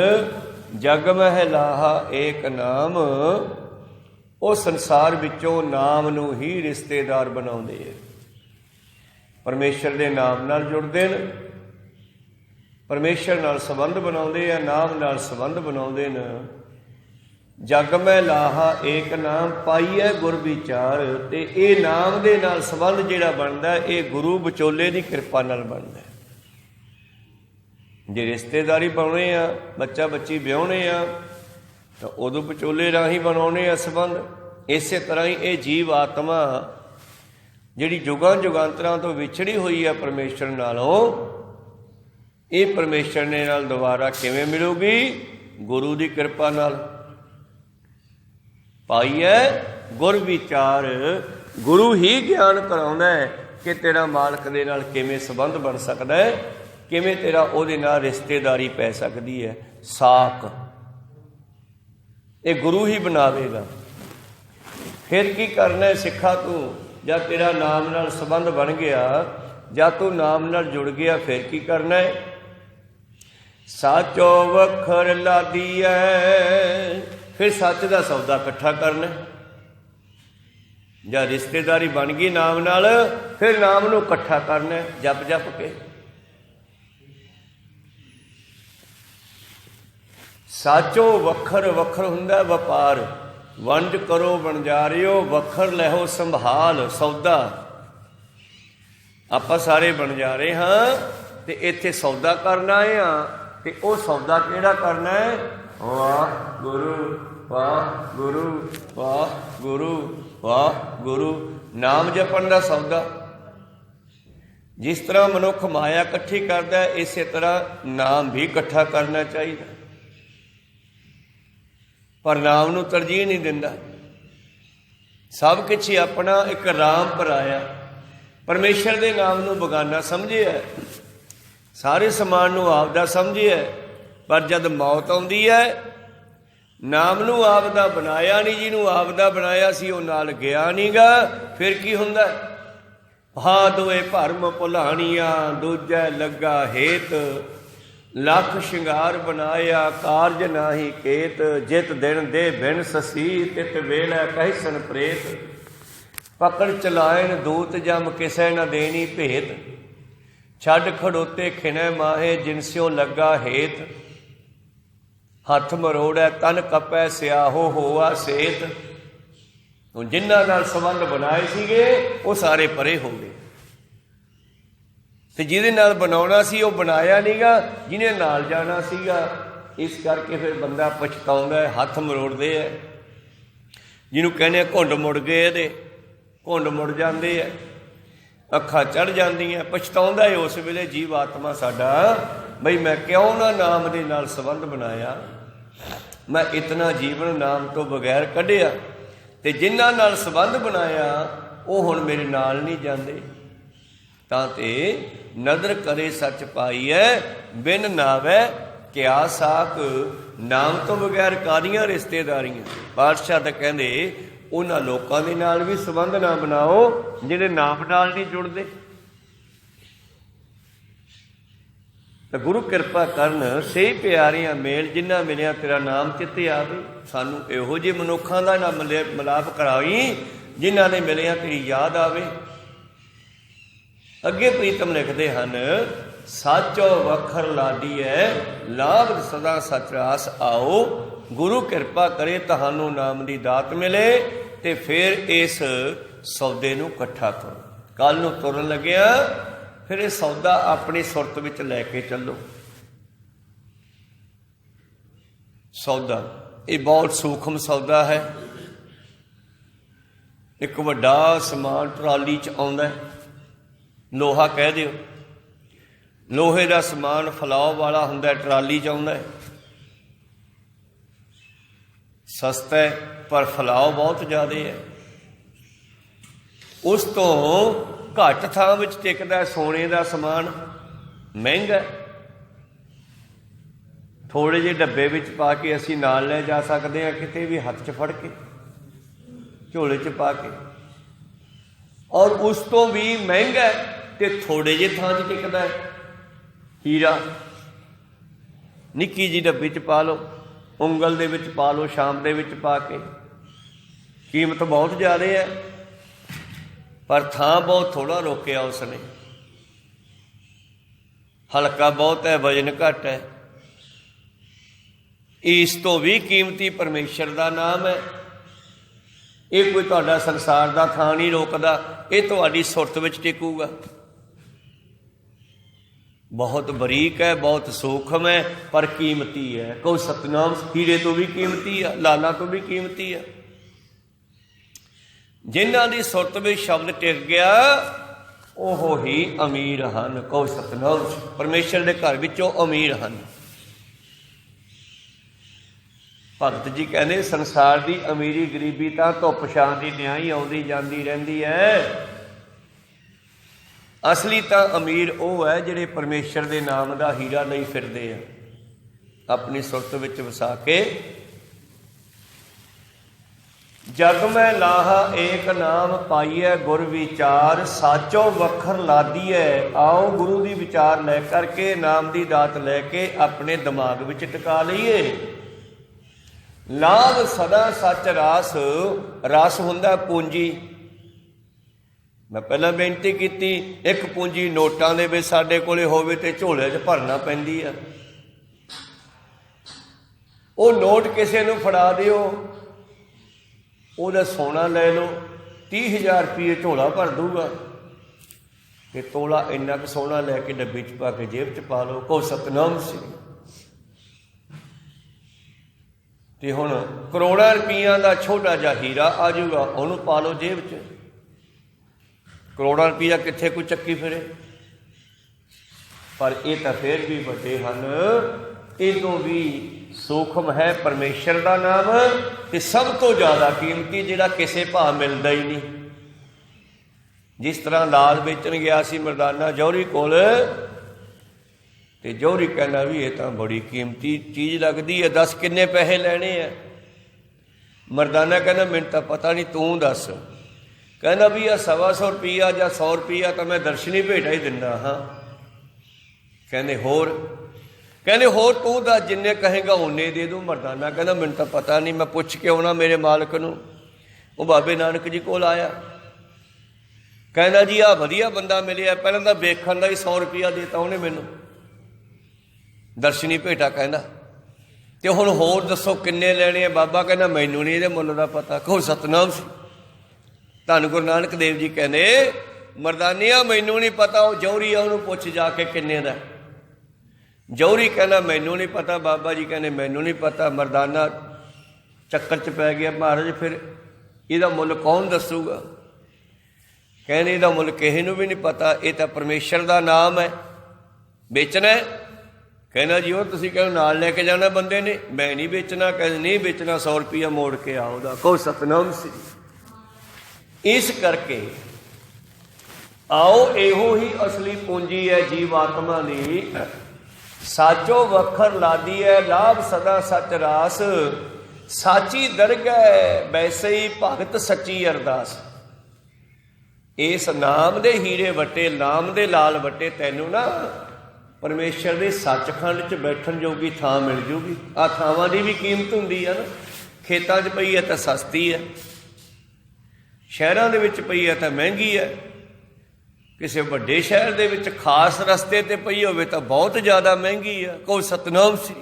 ਜਗ ਮਹਿ ਲਾਹਾ ਏਕ ਨਾਮ, ਉਹ ਸੰਸਾਰ ਵਿੱਚੋਂ ਨਾਮ ਨੂੰ ਹੀ ਰਿਸ਼ਤੇਦਾਰ ਬਣਾਉਂਦੇ ਹੈ। ਪਰਮੇਸ਼ਰ ਦੇ ਨਾਮ ਨਾਲ ਜੁੜਦੇ ਨੇ, ਪਰਮੇਸ਼ਰ ਨਾਲ ਸੰਬੰਧ ਬਣਾਉਂਦੇ ਆ, ਨਾਮ ਨਾਲ ਸੰਬੰਧ ਬਣਾਉਂਦੇ ਨੇ। ਜਗ ਮੈਂ ਲਾਹਾ ਏਕ ਨਾਮ ਪਾਈਐ ਗੁਰ ਵਿਚਾਰ, ਤੇ ਇਹ ਨਾਮ ਦੇ ਨਾਲ ਸੰਬੰਧ ਜਿਹੜਾ ਬਣਦਾ ਇਹ ਗੁਰੂ ਵਿਚੋਲੇ ਦੀ ਕਿਰਪਾ ਨਾਲ ਬਣਦਾ। ਜੇ ਰਿਸ਼ਤੇਦਾਰੀ ਬਣਾਉਣੇ ਆ, ਬੱਚਾ ਬੱਚੀ ਵਿਆਹੁਣੇ ਆ, ਤਾਂ ਉਦੋਂ ਵਿਚੋਲੇ ਰਾਹੀਂ ਬਣਾਉਣੇ ਆ ਸੰਬੰਧ। ਇਸੇ ਤਰ੍ਹਾਂ ਹੀ ਇਹ ਜੀਵ ਆਤਮਾ ਜਿਹੜੀ ਜੁਗਾਂ ਜੁਗਾਂਤਰਾਂ ਤੋਂ ਵਿਛੜੀ ਹੋਈ ਆ ਪਰਮੇਸ਼ਰ ਨਾਲੋਂ, ਇਹ ਪਰਮੇਸ਼ਰ ਨੇ ਨਾਲ ਦੁਬਾਰਾ ਕਿਵੇਂ ਮਿਲੂਗੀ? ਗੁਰੂ ਦੀ ਕਿਰਪਾ ਨਾਲ। ਪਾਈਐ ਗੁਰ ਵਿਚਾਰ, ਗੁਰੂ ਹੀ ਗਿਆਨ ਕਰਾਉਂਦਾ ਹੈ ਕਿ ਤੇਰਾ ਮਾਲਕ ਦੇ ਨਾਲ ਕਿਵੇਂ ਸੰਬੰਧ ਬਣ ਸਕਦਾ ਹੈ, ਕਿਵੇਂ ਤੇਰਾ ਉਹਦੇ ਨਾਲ ਰਿਸ਼ਤੇਦਾਰੀ ਪੈ ਸਕਦੀ ਹੈ। ਸਾਕ ਇਹ ਗੁਰੂ ਹੀ ਬਣਾਵੇਗਾ। ਫਿਰ ਕੀ ਕਰਨਾ ਹੈ ਸਿੱਖਾ ਤੂੰ? ਜਦ ਤੇਰਾ ਨਾਮ ਨਾਲ ਸੰਬੰਧ ਬਣ ਗਿਆ, ਜਦ ਤੂੰ ਨਾਮ ਨਾਲ ਜੁੜ ਗਿਆ, ਫਿਰ ਕੀ ਕਰਨਾ ਹੈ? ਸਾਚੋ ਵਖਰ ਲਾਦੀ ਹੈ, ਫਿਰ ਸੱਚ ਦਾ ਸੌਦਾ ਇਕੱਠਾ ਕਰਨਾ। ਜਦ ਰਿਸ਼ਤੇਦਾਰੀ ਬਣ ਗਈ ਨਾਮ ਨਾਲ, ਫਿਰ ਨਾਮ ਨੂੰ ਇਕੱਠਾ ਕਰਨਾ ਜਪ ਜਪ ਕੇ। ਸਾਚੋ ਵਖਰ, ਵਖਰ ਹੁੰਦਾ ਵਪਾਰ। ਵੰਡ ਕਰੋ ਵਣਜਾਰਿਓ, ਵਖਰ ਲੈਹੋ ਸੰਭਾਲ। ਸੌਦਾ ਆਪਾਂ ਸਾਰੇ ਵਣਜਾਰੇ ਹਾਂ, ਤੇ ਇੱਥੇ ਸੌਦਾ ਕਰਨ ਆਏ ਹਾਂ। ਤੇ ਉਹ ਸੌਦਾ ਕਿਹੜਾ ਕਰਨਾ ਹੈ? ਵਾਹ ਗੁਰੂ, ਵਾਹ ਗੁਰੂ, ਵਾਹ ਗੁਰੂ, ਵਾਹ ਗੁਰੂ। ਨਾਮ ਜਪਣ ਦਾ ਸੌਦਾ। ਜਿਸ ਤਰ੍ਹਾਂ ਮਨੁੱਖ ਮਾਇਆ ਇਕੱਠੀ ਕਰਦਾ, ਇਸੇ ਤਰ੍ਹਾਂ ਨਾਮ ਵੀ ਇਕੱਠਾ ਕਰਨਾ ਚਾਹੀਦਾ। ਪਰ ਨਾਮ ਨੂੰ ਤਰਜੀਹ ਨਹੀਂ ਦਿੰਦਾ। ਸਭ ਕੁਛ ਹੀ ਆਪਣਾ, ਇੱਕ ਰਾਮ ਪਰਾਇਆ। ਪਰਮੇਸ਼ਰ ਦੇ ਨਾਮ ਨੂੰ ਬਗਾਨਾ ਸਮਝਿਆ, ਸਾਰੇ ਸਮਾਨ ਨੂੰ ਆਪਦਾ ਸਮਝਿਆ। ਪਰ ਜਦ ਮੌਤ ਆਉਂਦੀ ਹੈ, ਨਾਮ ਨੂੰ ਆਪਦਾ ਬਣਾਇਆ ਨਹੀਂ, ਜਿਹਨੂੰ ਆਪਦਾ ਬਣਾਇਆ ਸੀ ਉਹ ਨਾਲ ਗਿਆ ਨਹੀਂ ਗਾ। ਫਿਰ ਕੀ ਹੁੰਦਾ? ਹਾ ਦੋਏ ਭਰਮ ਭੁਲਾਣੀਆਂ, ਦੂਜੈ ਲੱਗਾ ਹੇਤ। ਲੱਖ ਸ਼ਿੰਗਾਰ ਬਣਾਇਆ, ਕਾਰਜ ਨਾਹੀ ਕੇਤ। ਜਿਤ ਦਿਨ ਦੇ ਬਿਨ ਸਸੀ, ਤਿਤ ਵੇਲੇ ਕਹਿਸਨ ਪ੍ਰੇਤ। ਪਕੜ ਚਲਾਇਨ ਦੂਤ ਜਮ, ਕਿਸੇ ਨ ਦੇਣੀ ਭੇਤ। ਛੱਡ ਖੜੋਤੇ ਖਿਨੈ ਮਾਹੇ, ਜਿਨਸਿਓ ਲੱਗਾ ਹੇਤ। ਹੱਥ ਮਰੋੜੈ ਤਨ ਕਪੈ, ਸਿਆਹੋ ਹੋਆ ਸੇਤ। ਹੁਣ ਜਿਨ੍ਹਾਂ ਨਾਲ ਸੰਬੰਧ ਬਣਾਏ ਸੀਗੇ ਉਹ ਸਾਰੇ ਪਰੇ ਹੋ ਗਏ, ਤੇ ਜਿਹਦੇ ਨਾਲ ਬਣਾਉਣਾ ਸੀ ਉਹ ਬਣਾਇਆ ਨਹੀਂਗਾ, ਜਿਹਨੇ ਨਾਲ ਜਾਣਾ ਸੀਗਾ। ਇਸ ਕਰਕੇ ਫਿਰ ਬੰਦਾ ਪਛਤਾਉਂਦਾ ਹੈ, ਹੱਥ ਮਰੋੜਦੇ ਹੈ। ਜਿਹਨੂੰ ਕਹਿੰਦੇ ਘੁੰਡ ਮੁੜ ਗਏ, ਇਹਦੇ ਘੁੰਡ ਮੁੜ ਜਾਂਦੇ ਹੈ, ਅੱਖਾਂ ਚੜ੍ਹ ਜਾਂਦੀਆਂ। ਪਛਤਾਉਂਦਾ ਹੈ ਉਸ ਵੇਲੇ ਜੀਵ ਆਤਮਾ ਸਾਡਾ, ਬਈ ਮੈਂ ਕਿਉਂ ਨਾ ਨਾਮ ਦੇ ਨਾਲ ਸੰਬੰਧ ਬਣਾਇਆ, ਮੈਂ ਇਤਨਾ ਜੀਵਨ ਨਾਮ ਤੋਂ ਬਗੈਰ ਕੱਢਿਆ। ਤੇ ਜਿਨ੍ਹਾਂ ਨਾਲ ਸੰਬੰਧ ਬਣਾਇਆ ਉਹ ਹੁਣ ਮੇਰੇ ਨਾਲ ਨਹੀਂ ਜਾਂਦੇ। ਤਾਂ ਤੇ ਨਦਰ ਕਰੇ ਸੱਚ ਪਾਈਐ, ਬਿਨ ਨਾਵੈ ਕਿਆ ਸਾਕ। ਨਾਮ ਤੋਂ ਬਗੈਰ ਕਾਹਦੀਆਂ ਰਿਸ਼ਤੇਦਾਰੀਆਂ? ਪਾਤਸ਼ਾਹ ਤਾਂ ਕਹਿੰਦੇ ਉਹਨਾਂ ਲੋਕਾਂ ਦੇ ਨਾਲ ਵੀ ਸੰਬੰਧ ਨਾ ਬਣਾਓ ਜਿਹੜੇ ਨਾਮ ਨਾਲ ਨਹੀਂ ਜੁੜਦੇ। ਤਾਂ ਗੁਰੂ ਕਿਰਪਾ ਕਰਨ, ਸਹੀ ਪਿਆਰਿਆਂ ਮੇਲ ਜਿਨ੍ਹਾਂ ਮਿਲਿਆ ਤੇਰਾ ਨਾਮ ਚਿੱਤੇ ਆਵੇ। ਸਾਨੂੰ ਇਹੋ ਜਿਹੇ ਮਨੁੱਖਾਂ ਦਾ ਨਾ ਮਿਲਾਪ ਕਰਾਵੀਂ ਜਿਨ੍ਹਾਂ ਨੇ ਮਿਲਿਆ ਤੇਰੀ ਯਾਦ ਆਵੇ। ਅੱਗੇ ਪ੍ਰੀਤਮ ਲਿਖਦੇ ਹਨ, ਸਾਚੋ ਵਖਰ ਲਾਡੀ ਹੈ, ਲਾਭ ਸਦਾ ਸਚ ਰਾਸ ਆਓ। ਗੁਰੂ ਕਿਰਪਾ ਕਰੇ ਤੁਹਾਨੂੰ ਨਾਮ ਦੀ ਦਾਤ ਮਿਲੇ, ਤੇ ਫਿਰ ਇਸ ਸੌਦੇ ਨੂੰ ਇਕੱਠਾ ਕਰੋ। ਕੱਲ੍ਹ ਨੂੰ ਤੁਰਨ ਲੱਗਿਆ फिर ये सौदा अपनी सुरत विच लैके चलो। सौदा ये बहुत सूखम सौदा है। एक वड्डा समान ट्राली च आउंदा है, लोहा कह दिओ, लोहे का समान फैलाव वाला हुंदा, ट्राली च आउंदा है, सस्ता है पर फैलाव बहुत ज़्यादा है। उस तो घट थां विच टिकदा सोने का समान महंगा, थोड़े जे डब्बे विच पा के असीं नाल ले जा सकते हैं, किते भी हत्थ च फड़ के झोले च पा के, और उस तो भी महंगा ते थोड़े जे थां च टिकदा है। हीरा निक्की जी डब्बी च पा लो, उंगल दे विच पा लो, शाम दे विच पा के, कीमत बहुत ज़्यादा है पर थां बहुत थोड़ा रोकिया उसने, हल्का बहुत है, वजन घट है। इस तो भी कीमती परमेश्वर का नाम है। ये कोई तुहाडा संसार का थां नहीं रोकदा, ये तुहाडी सुरत विच टिकूगा। बहुत बरीक है, बहुत सूखम है पर कीमती है। कोई सतनाम हीरे तो भी कीमती है, लाला तो भी कीमती है। जिन्हां दी सुरत विच शब्द टिक गया ओहो ही अमीर हन। कोई सतनाम परमेश्वर के घर विचों अमीर हन। भगत जी कहते संसार की अमीरी गरीबी तो धुप छां दी न्याई आउंदी जांदी रहिंदी है। असली तो अमीर वो है जिहड़े परमेश्वर के नाम का हीरा नहीं फिरदे आ, अपनी सुरत विच वसा के। जग में लाहा एक नाम पाईए गुर विचार, साचो वखर लादीए। आओ गुरु की विचार लै करके, नाम की दात लैके अपने दिमाग विच टिका लईए। लाभ सदा सच रास, रस हुंदा पूंजी। मैं पहला बेनती की, एक पूंजी नोटां दे विच साडे कोले होवे ते झोले च भरना पैंदी है। वो नोट किसी नूं फड़ा दिओ, ਉਹਦਾ सोना लै लो, 30,000 रुपये झोला भर दूगा, ते तोला इन्ना क सोना लैके डब्बे च पा के जेब च पा लो। कोई सतनाम सी। ते हुण करोड़ां रुपया का छोटा जिहा हीरा आ जाऊगा, उहनूं पा लो जेब च। करोड़ां रुपया कित्थे कोई चक्की फिरे, पर ये तो फिर भी वड्डे हन। इदों भी सूखम है परमेश्वर का नाम, ते सब तो ज़्यादा कीमती जिहड़ा किसे भाव मिलता ही नहीं। जिस तरह लाल बेचन गया सी मरदाना जौहरी कोल, ते जौहरी कहना भी ये तो बड़ी कीमती चीज़ लगती है, दस किन्ने पैसे लैने हैं। मरदाना कहना मैनूं तां पता नहीं, तूं दस। कहना भी आ 125 रुपया या 100 रुपया तो मैं दर्शनी भेटा ही दिंदा हाँ। कहने होर, कहने होर तू दस, जिन्ने कहेगा उन्ने दे दूँ। मरदाना कहना मैनूं तां पता नहीं, मैं पुछ के आउणा मेरे मालक नूं। वो बाबे नानक जी कोल आया, कहना जी आ वधिया बंदा मिलिया, पहलां तां वेखण दा ही 100 रुपया देता उहने मैनूं, दर्शनी भेटा कहना। ते हुण होर दसो किन्ने लैणे आ। बाबा कहना मैनूं नहीं इहदे मुੱਲ दा पता। कहो सतनाम सी। धन गुरु नानक देव जी कहने मरदानिया मैनूं नहीं पता, वो जौहरी आ, उहनूं पुछ जाके किन्ने दा। जौहरी कहना मैनूं नहीं पता। बाबा जी कहने मैनूं नहीं पता। मरदाना चक्कर च पै गया, महाराज फिर इहदा मुੱਲ कौन दसूगा। कहने इहदा मुੱਲ किसी नूं भी नहीं पता, ये तो परमेश्वर का नाम है, बेचना है। कहना जी वो तुसीं कहना नाल लैके जाना बंदे ने, मैं नहीं बेचना। कहने नहीं बेचना, 100 रुपया मोड़ के आओ। कहो सतनाम सी। इस करके आओ इहो ही असली पूंजी है जीव आत्मा दी। साचो वखर लादी है, लाभ सदा सच रास। साची दरगह वैसे ही भगत सच्ची अरदास। इस नाम दे हीरे वटे, नाम दे लाल वटे तैनू ना परमेश्वर के सचखंड च बैठण जोगी थां मिल जूगी। आ थावां दी भी कीमत हुंदी है ना। खेतां 'च पई है तो सस्ती है, शहरां दे विच पई है तो महंगी है, किसी वड्डे शहर दे विच खास रस्ते ते पई होवे तो बहुत ज़्यादा महंगी है। कोई सतनाम सी।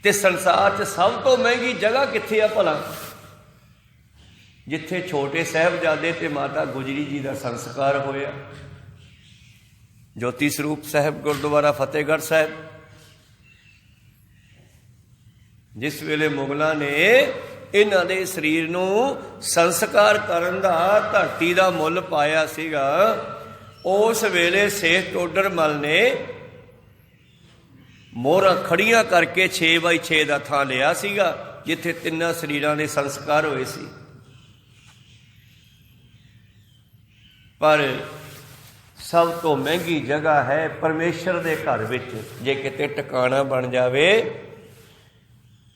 ते संसार 'च सब तो महंगी जगह कित्थे आ भला? जिथे छोटे साहिबजादे ते माता गुजरी जी का संस्कार होया। ਜੋਤੀ ਸਰੂਪ ਸਾਹਿਬ ਗੁਰਦੁਆਰਾ ਫਤਿਹਗੜ੍ਹ ਸਾਹਿਬ, ਜਿਸ ਵੇਲੇ ਮੁਗਲਾਂ ਨੇ ਇਹਨਾਂ ਦੇ ਸਰੀਰ ਨੂੰ ਸੰਸਕਾਰ ਕਰਨ ਦਾ ਧਰਤੀ ਦਾ ਮੁੱਲ ਪਾਇਆ ਸੀਗਾ, ਉਸ ਵੇਲੇ ਸੇਖ ਟੋਡਰ ਮੱਲ ਨੇ ਮੋਹਰਾਂ ਖੜੀਆਂ ਕਰਕੇ 6x6 ਦਾ ਥਾਂ ਲਿਆ ਸੀਗਾ, ਜਿੱਥੇ ਤਿੰਨਾਂ ਸਰੀਰਾਂ ਦੇ ਸੰਸਕਾਰ ਹੋਏ ਸੀ। ਪਰ ਸਭ ਤੋਂ ਮਹਿੰਗੀ ਜਗ੍ਹਾ ਹੈ ਪਰਮੇਸ਼ਰ ਦੇ ਘਰ ਵਿੱਚ, ਜੇ ਕਿਤੇ ਟਿਕਾਣਾ ਬਣ ਜਾਵੇ।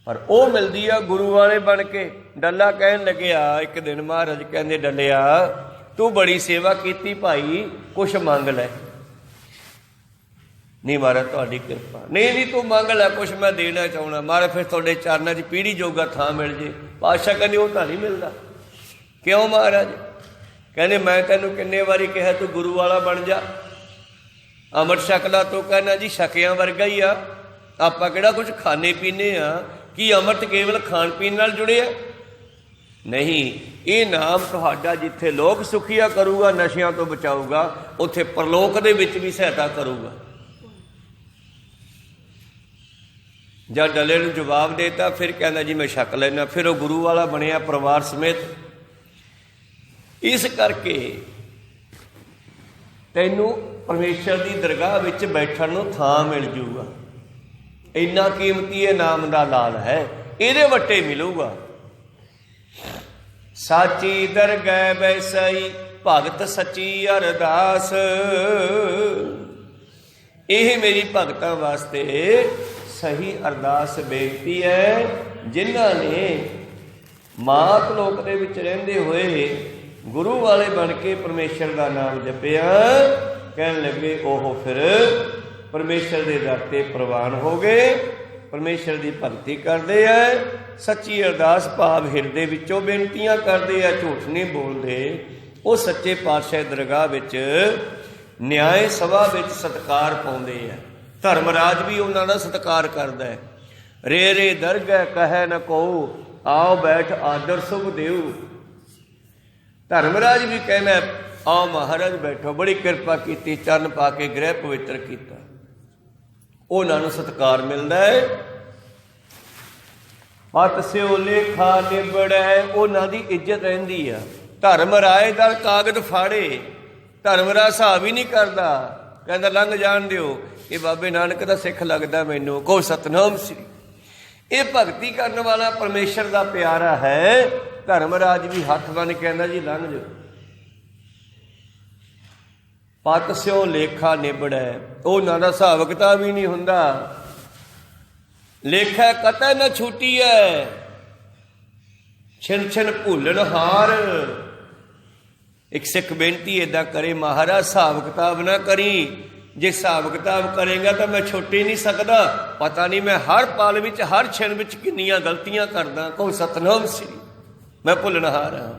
ਪਰ ਉਹ ਮਿਲਦੀ ਆ ਗੁਰੂ ਵਾਲੇ ਬਣ ਕੇ। ਡੱਲਾ ਕਹਿਣ ਲੱਗਿਆ ਇੱਕ ਦਿਨ, ਮਹਾਰਾਜ ਕਹਿੰਦੇ, ਡੱਲਿਆ ਤੂੰ ਬੜੀ ਸੇਵਾ ਕੀਤੀ ਭਾਈ, ਕੁਛ ਮੰਗ ਲੈ। ਨਹੀਂ ਮਹਾਰਾਜ ਤੁਹਾਡੀ ਕਿਰਪਾ। ਨਹੀਂ ਤੂੰ ਮੰਗ ਲੈ, ਕੁਛ ਮੈਂ ਦੇਣਾ ਚਾਹੁੰਦਾ। ਮਹਾਰਾਜ ਫਿਰ ਤੁਹਾਡੇ ਚਰਨਾਂ 'ਚ ਪੀੜੀ ਜੋਗਾ ਥਾਂ ਮਿਲ ਜੇ। ਪਾਤਸ਼ਾਹ ਕਹਿੰਦੇ ਉਹ ਤਾਂ ਨਹੀਂ ਮਿਲਦਾ। ਕਿਉਂ ਮਹਾਰਾਜ? ਕਹਿੰਦੇ ਮੈਂ ਤੈਨੂੰ ਕਿੰਨੇ ਵਾਰੀ ਕਿਹਾ ਤੂੰ ਗੁਰੂ ਵਾਲਾ ਬਣ ਜਾ, ਅੰਮ੍ਰਿਤ ਛਕ ਲਾ। ਤੂੰ ਕਹਿੰਦਾ ਜੀ ਛਕਿਆਂ ਵਰਗਾ ਹੀ ਆ, ਆਪਾਂ ਕਿਹੜਾ ਕੁਛ ਖਾਣੇ ਪੀਣੇ ਆ? ਕੀ ਅੰਮ੍ਰਿਤ ਕੇਵਲ ਖਾਣ ਪੀਣ ਨਾਲ ਜੁੜਿਆ? ਨਹੀਂ, ਇਹ ਨਾਮ ਤੁਹਾਡਾ ਜਿੱਥੇ ਲੋਕ ਸੁਖੀਆ ਕਰੂਗਾ, ਨਸ਼ਿਆਂ ਤੋਂ ਬਚਾਊਗਾ, ਉੱਥੇ ਪਰਲੋਕ ਦੇ ਵਿੱਚ ਵੀ ਸਹਾਇਤਾ ਕਰੂਗਾ। ਜਦ ਡੱਲੇ ਨੂੰ ਜਵਾਬ ਦੇਤਾ, ਫਿਰ ਕਹਿੰਦਾ ਜੀ ਮੈਂ ਛਕ ਲੈਣਾ। ਫਿਰ ਉਹ ਗੁਰੂ ਵਾਲਾ ਬਣਿਆ ਪਰਿਵਾਰ ਸਮੇਤ। ਇਸ ਕਰਕੇ ਤੈਨੂੰ ਪਰਮੇਸ਼ਰ ਦੀ ਦਰਗਾਹ ਵਿੱਚ ਬੈਠਣ ਨੂੰ ਥਾਂ ਮਿਲ ਜੂਗਾ। ਇੰਨਾ ਕੀਮਤੀ ਇਹ ਨਾਮ ਦਾ ਲਾਲ ਹੈ, ਇਹਦੇ ਵੱਟੇ ਮਿਲੂਗਾ। ਸਾਚੀ ਦਰਗਹਿ ਬੈਸਈ ਭਗਤ ਸੱਚੀ ਅਰਦਾਸ। ਇਹ ਮੇਰੀ ਭਗਤਾਂ ਵਾਸਤੇ ਸਹੀ ਅਰਦਾਸ ਬੇਨਤੀ ਹੈ, ਜਿਨ੍ਹਾਂ ਨੇ ਮਾਤ ਲੋਕ ਦੇ ਵਿੱਚ ਰਹਿੰਦੇ ਹੋਏ ਗੁਰੂ ਵਾਲੇ ਬਣ ਕੇ ਪਰਮੇਸ਼ਰ ਦਾ ਨਾਮ ਜਪਿਆ। ਕਹਿਣ ਲੱਗੇ ਉਹ ਫਿਰ ਪਰਮੇਸ਼ਰ ਦੇ ਦਰ ਤੇ ਪ੍ਰਵਾਨ ਹੋ ਗਏ, ਪਰਮੇਸ਼ਰ ਦੀ ਭਗਤੀ ਕਰਦੇ ਆ। ਸੱਚੀ ਅਰਦਾਸ ਭਾਵ ਹਿਰਦੇ ਵਿੱਚੋਂ ਬੇਨਤੀਆਂ ਕਰਦੇ ਆ, ਝੂਠ ਨਹੀਂ ਬੋਲਦੇ। ਉਹ ਸੱਚੇ ਪਾਤਸ਼ਾਹ ਦਰਗਾਹ ਵਿੱਚ ਨਿਆਏ ਸਭਾ ਵਿੱਚ ਸਤਿਕਾਰ ਪਾਉਂਦੇ ਆ। ਧਰਮਰਾਜ ਵੀ ਉਹਨਾਂ ਦਾ ਸਤਿਕਾਰ ਕਰਦਾ ਹੈ। ਰੇ ਰੇ ਦਰਗਹਿ ਕਹੈ ਨ ਕੋ, ਆਓ ਬੈਠ ਆਦਰ ਸੁਖ ਦੇਉ। ਧਰਮਰਾਜ ਵੀ ਕਹਿੰਦਾ ਆਓ ਮਹਾਰਾਜ ਬੈਠੋ, ਬੜੀ ਕਿਰਪਾ ਕੀਤੀ, ਚਰਨ ਪਾ ਕੇ ਗ੍ਰਹਿ ਪਵਿੱਤਰ ਕੀਤਾ। ਉਹਨਾਂ ਨੂੰ ਸਤਿਕਾਰ ਮਿਲਦਾ ਹੈ। ਹੱਥ ਸਿਓ ਲੇਖਾ ਨਿਬੜੈ, ਉਹਨਾਂ ਦੀ ਇੱਜ਼ਤ ਰਹਿੰਦੀ ਆ। ਧਰਮਰਾਜ ਦਾ ਕਾਗਜ਼ ਫਾੜੇ, ਧਰਮਰਾਜ ਹਿਸਾਬ ਹੀ ਨਹੀਂ ਕਰਦਾ, ਕਹਿੰਦਾ ਲੰਘ ਜਾਣ ਦਿਓ, ਇਹ ਬਾਬੇ ਨਾਨਕ ਦਾ ਸਿੱਖ ਲੱਗਦਾ ਮੈਨੂੰ, ਕਹੋ ਸਤਨਾਮ ਸ੍ਰੀ। ਇਹ ਭਗਤੀ ਕਰਨ ਵਾਲਾ ਪਰਮੇਸ਼ਰ ਦਾ ਪਿਆਰਾ ਹੈ। ਧਰਮਰਾਜ ਵੀ ਹੱਥ ਬੰਨ੍ਹ ਕਹਿੰਦਾ ਜੀ ਲੰਘ ਜਾਓ। ਪਤ ਸਿਓ ਲੇਖਾ ਨਿਬੜੈ, ਉਹਨਾਂ ਦਾ ਹਿਸਾਬ ਕਿਤਾਬ ਹੀ ਨਹੀਂ ਹੁੰਦਾ। ਲੇਖਾ ਕਤੈ ਨਾ ਛੁਟੀਐ, ਛਿਨ ਛਿਨ ਭੁੱਲਣ ਹਾਰ। ਇੱਕ ਸਿੱਖ ਬੇਨਤੀ ਏਦਾਂ ਕਰੇ, ਮਹਾਰਾਜ ਹਿਸਾਬ ਕਿਤਾਬ ਨਾ ਕਰੀ। ਜੇ ਹਿਸਾਬ ਕਿਤਾਬ ਕਰੇਗਾ ਤਾਂ ਮੈਂ ਛੁੱਟ ਹੀ ਨਹੀਂ ਸਕਦਾ। ਪਤਾ ਨਹੀਂ ਮੈਂ ਹਰ ਪਲ ਵਿੱਚ, ਹਰ ਛਿਨ ਵਿੱਚ ਕਿੰਨੀਆਂ ਗਲਤੀਆਂ ਕਰਦਾ। ਕਹੋ ਸਤਨਾਮ ਸ੍ਰੀ, ਮੈਂ ਭੁੱਲਣਹਾਰ ਹਾਂ।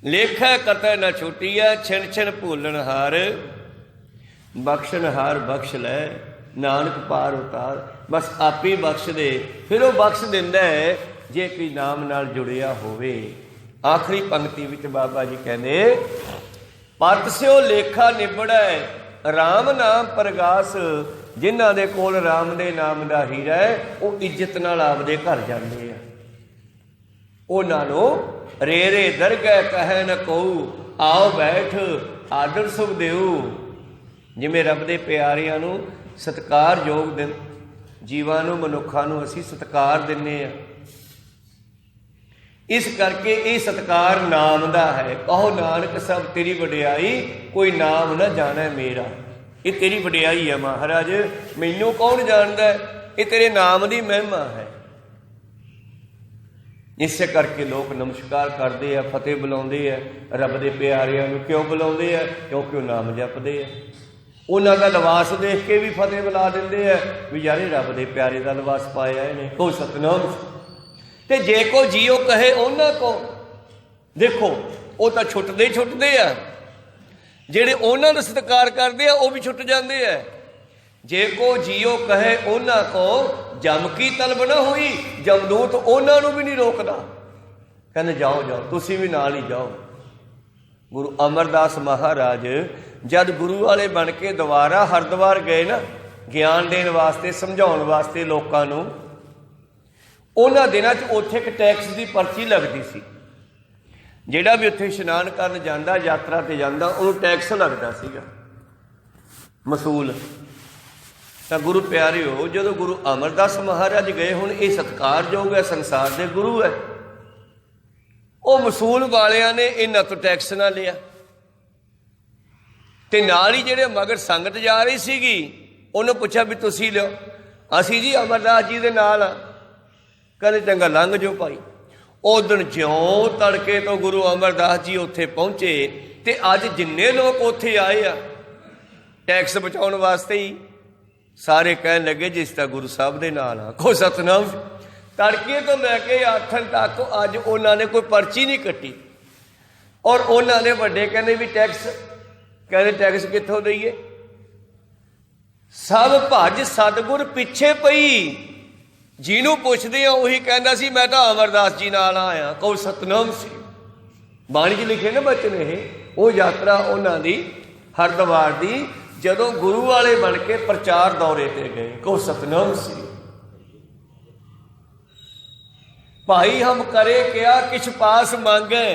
ਲੇਖਾ ਕਤੈ ਨਾ ਛੁਟੀਐ, ਛਿਨ ਛਿਨ ਭੁੱਲਣਹਾਰ। ਬਖਸ਼ਣਹਾਰ ਬਖਸ਼ ਲੈ, ਨਾਨਕ ਪਾਰ ਉਤਾਰ। ਬਸ ਆਪੇ ਬਖਸ਼ ਦੇ। ਫਿਰ ਉਹ ਬਖਸ਼ ਦਿੰਦਾ ਹੈ ਜੇ ਕੋਈ ਨਾਮ ਨਾਲ ਜੁੜਿਆ ਹੋਵੇ। ਆਖਰੀ ਪੰਕਤੀ ਵਿੱਚ ਬਾਬਾ ਜੀ ਕਹਿੰਦੇ, ਪਤ ਸਿਓ ਲੇਖਾ ਨਿਬੜੈ, ਰਾਮ ਨਾਮ ਪ੍ਰਗਾਸ। ਜਿਨ੍ਹਾਂ ਦੇ ਕੋਲ ਰਾਮ ਦੇ ਨਾਮ ਦਾ ਹੀਰਾ ਹੈ, ਉਹ ਇੱਜ਼ਤ ਨਾਲ ਆਪਦੇ ਘਰ ਜਾਂਦੇ ਆ। ਉਹਨਾਂ ਨੂੰ ਰੇ ਰੇ ਦਰਗਹਿ ਕਹੈ ਨ ਕਉ, ਆਓ ਬੈਠ ਆਦਰ ਸੁਖ ਦੇਉ। ਜਿਵੇਂ ਰੱਬ ਦੇ ਪਿਆਰਿਆਂ ਨੂੰ ਸਤਿਕਾਰਯੋਗ ਜੀਵਾਂ ਨੂੰ, ਮਨੁੱਖਾਂ ਨੂੰ ਅਸੀਂ ਸਤਿਕਾਰ ਦਿੰਦੇ ਹਾਂ। ਇਸ ਕਰਕੇ ਇਹ ਸਤਿਕਾਰ ਨਾਮ ਦਾ ਹੈ। ਕਹੋ ਨਾਨਕ ਸਭ ਤੇਰੀ ਵਡਿਆਈ, ਕੋਈ ਨਾਮ ਨਾ ਜਾਣੈ ਮੇਰਾ। ਇਹ ਤੇਰੀ ਵਡਿਆਈ ਹੈ ਮਹਾਰਾਜ, ਮੈਨੂੰ ਕੌਣ ਜਾਣਦਾ? ਇਹ ਤੇਰੇ ਨਾਮ ਦੀ ਮਹਿਮਾ ਹੈ। ਇਸੇ ਕਰਕੇ ਲੋਕ ਨਮਸਕਾਰ ਕਰਦੇ ਆ, ਫਤਿਹ ਬੁਲਾਉਂਦੇ ਆ ਰੱਬ ਦੇ ਪਿਆਰਿਆਂ ਨੂੰ। ਕਿਉਂ ਬੁਲਾਉਂਦੇ ਆ? ਕਿਉਂਕਿ ਉਹ ਨਾਮ ਜਪਦੇ ਆ। ਉਹਨਾਂ ਦਾ ਲਿਬਾਸ ਦੇਖ ਕੇ ਵੀ ਫਤਿਹ ਬੁਲਾ ਦਿੰਦੇ ਆ ਵੀ ਯਾਰੇ ਰੱਬ ਦੇ ਪਿਆਰੇ ਦਾ ਲਿਬਾਸ ਪਾਇਆ ਇਹਨੇ, ਕਹੋ ਸਤਨਾਮ। ਤੇ ਜੇ ਕੋ ਜੀਓ ਕਹੇ ਉਹਨਾਂ ਕੋ, ਦੇਖੋ ਉਹ ਤਾਂ ਛੁੱਟਦੇ ਆ। ਜਿਹੜੇ ਉਹਨਾਂ ਦਾ ਸਤਿਕਾਰ ਕਰਦੇ ਆ ਉਹ ਵੀ ਛੁੱਟ ਜਾਂਦੇ ਆ। ਜੇ ਕੋ ਜੀਓ ਕਹੇ ਉਹਨਾਂ ਕੋ, ਜਮ ਕੀ ਤਲਬ ਨਾ ਹੋਈ। ਜਮਦੂਤ ਉਹਨਾਂ ਨੂੰ ਵੀ ਨਹੀਂ ਰੋਕਦਾ, ਕਹਿੰਦੇ ਜਾਓ ਜਾਓ, ਤੁਸੀਂ ਵੀ ਨਾਲ ਹੀ ਜਾਓ। गुरु अमरदास महाराज जद गुरु वाले बन के दोबारा हरिद्वार गए ना ज्ञान देने वास्ते समझाने वास्ते लोगों को, उन्होंने दिनों उत्थे एक टैक्स की पर्ची लगती सी। जिहड़ा भी उत्थे इशनान करन जांदा यात्रा ते जांदा उन्होंने टैक्स लगता सीगा मसूल। तो गुरु प्यारे हो जो गुरु अमरदास महाराज गए हुण ये सत्कारयोग है, संसार के गुरु है, वो मसूल वालियां ने इन्हां तो टैक्स ना लिया। ते नाल ही जिहड़े मगर संगत जा रही सीगी उन्होंने पूछा भी तुसीं लिओ, असीं जी अमरदास जी दे नाल आ। कहते चंगा लंघ जो भाई। उस दिन ज्यों तड़के तो गुरु अमरदास जी उत्थे पहुंचे ते अज जिन्ने लोग उत्थे आए आ टैक्स बचाउण वास्ते ही सारे कहन लगे जिस तरह गुरु साहब दे नाल आ। को सतनाम। तड़के तो लैके आठन तक अज उन्होंने कोई पर्ची नहीं कट्टी और उन्होंने वड्डे कहने भी टैक्स, कहते टैक्स कित्थों दईए। सब भज सतगुर पिछे पई, जिन्हों पुछते हैं उही कहता सी मैं तो अमरदास जी नाल आया। कौ सतनाम सी। बाणी च लिखे ना बचन ये वो यात्रा उन्होंने हरिद्वार की जदों गुरु वाले बन के प्रचार दौरे ते गए। कौ सतनाम सी। भाई हम करे क्या किछ पास मांगे,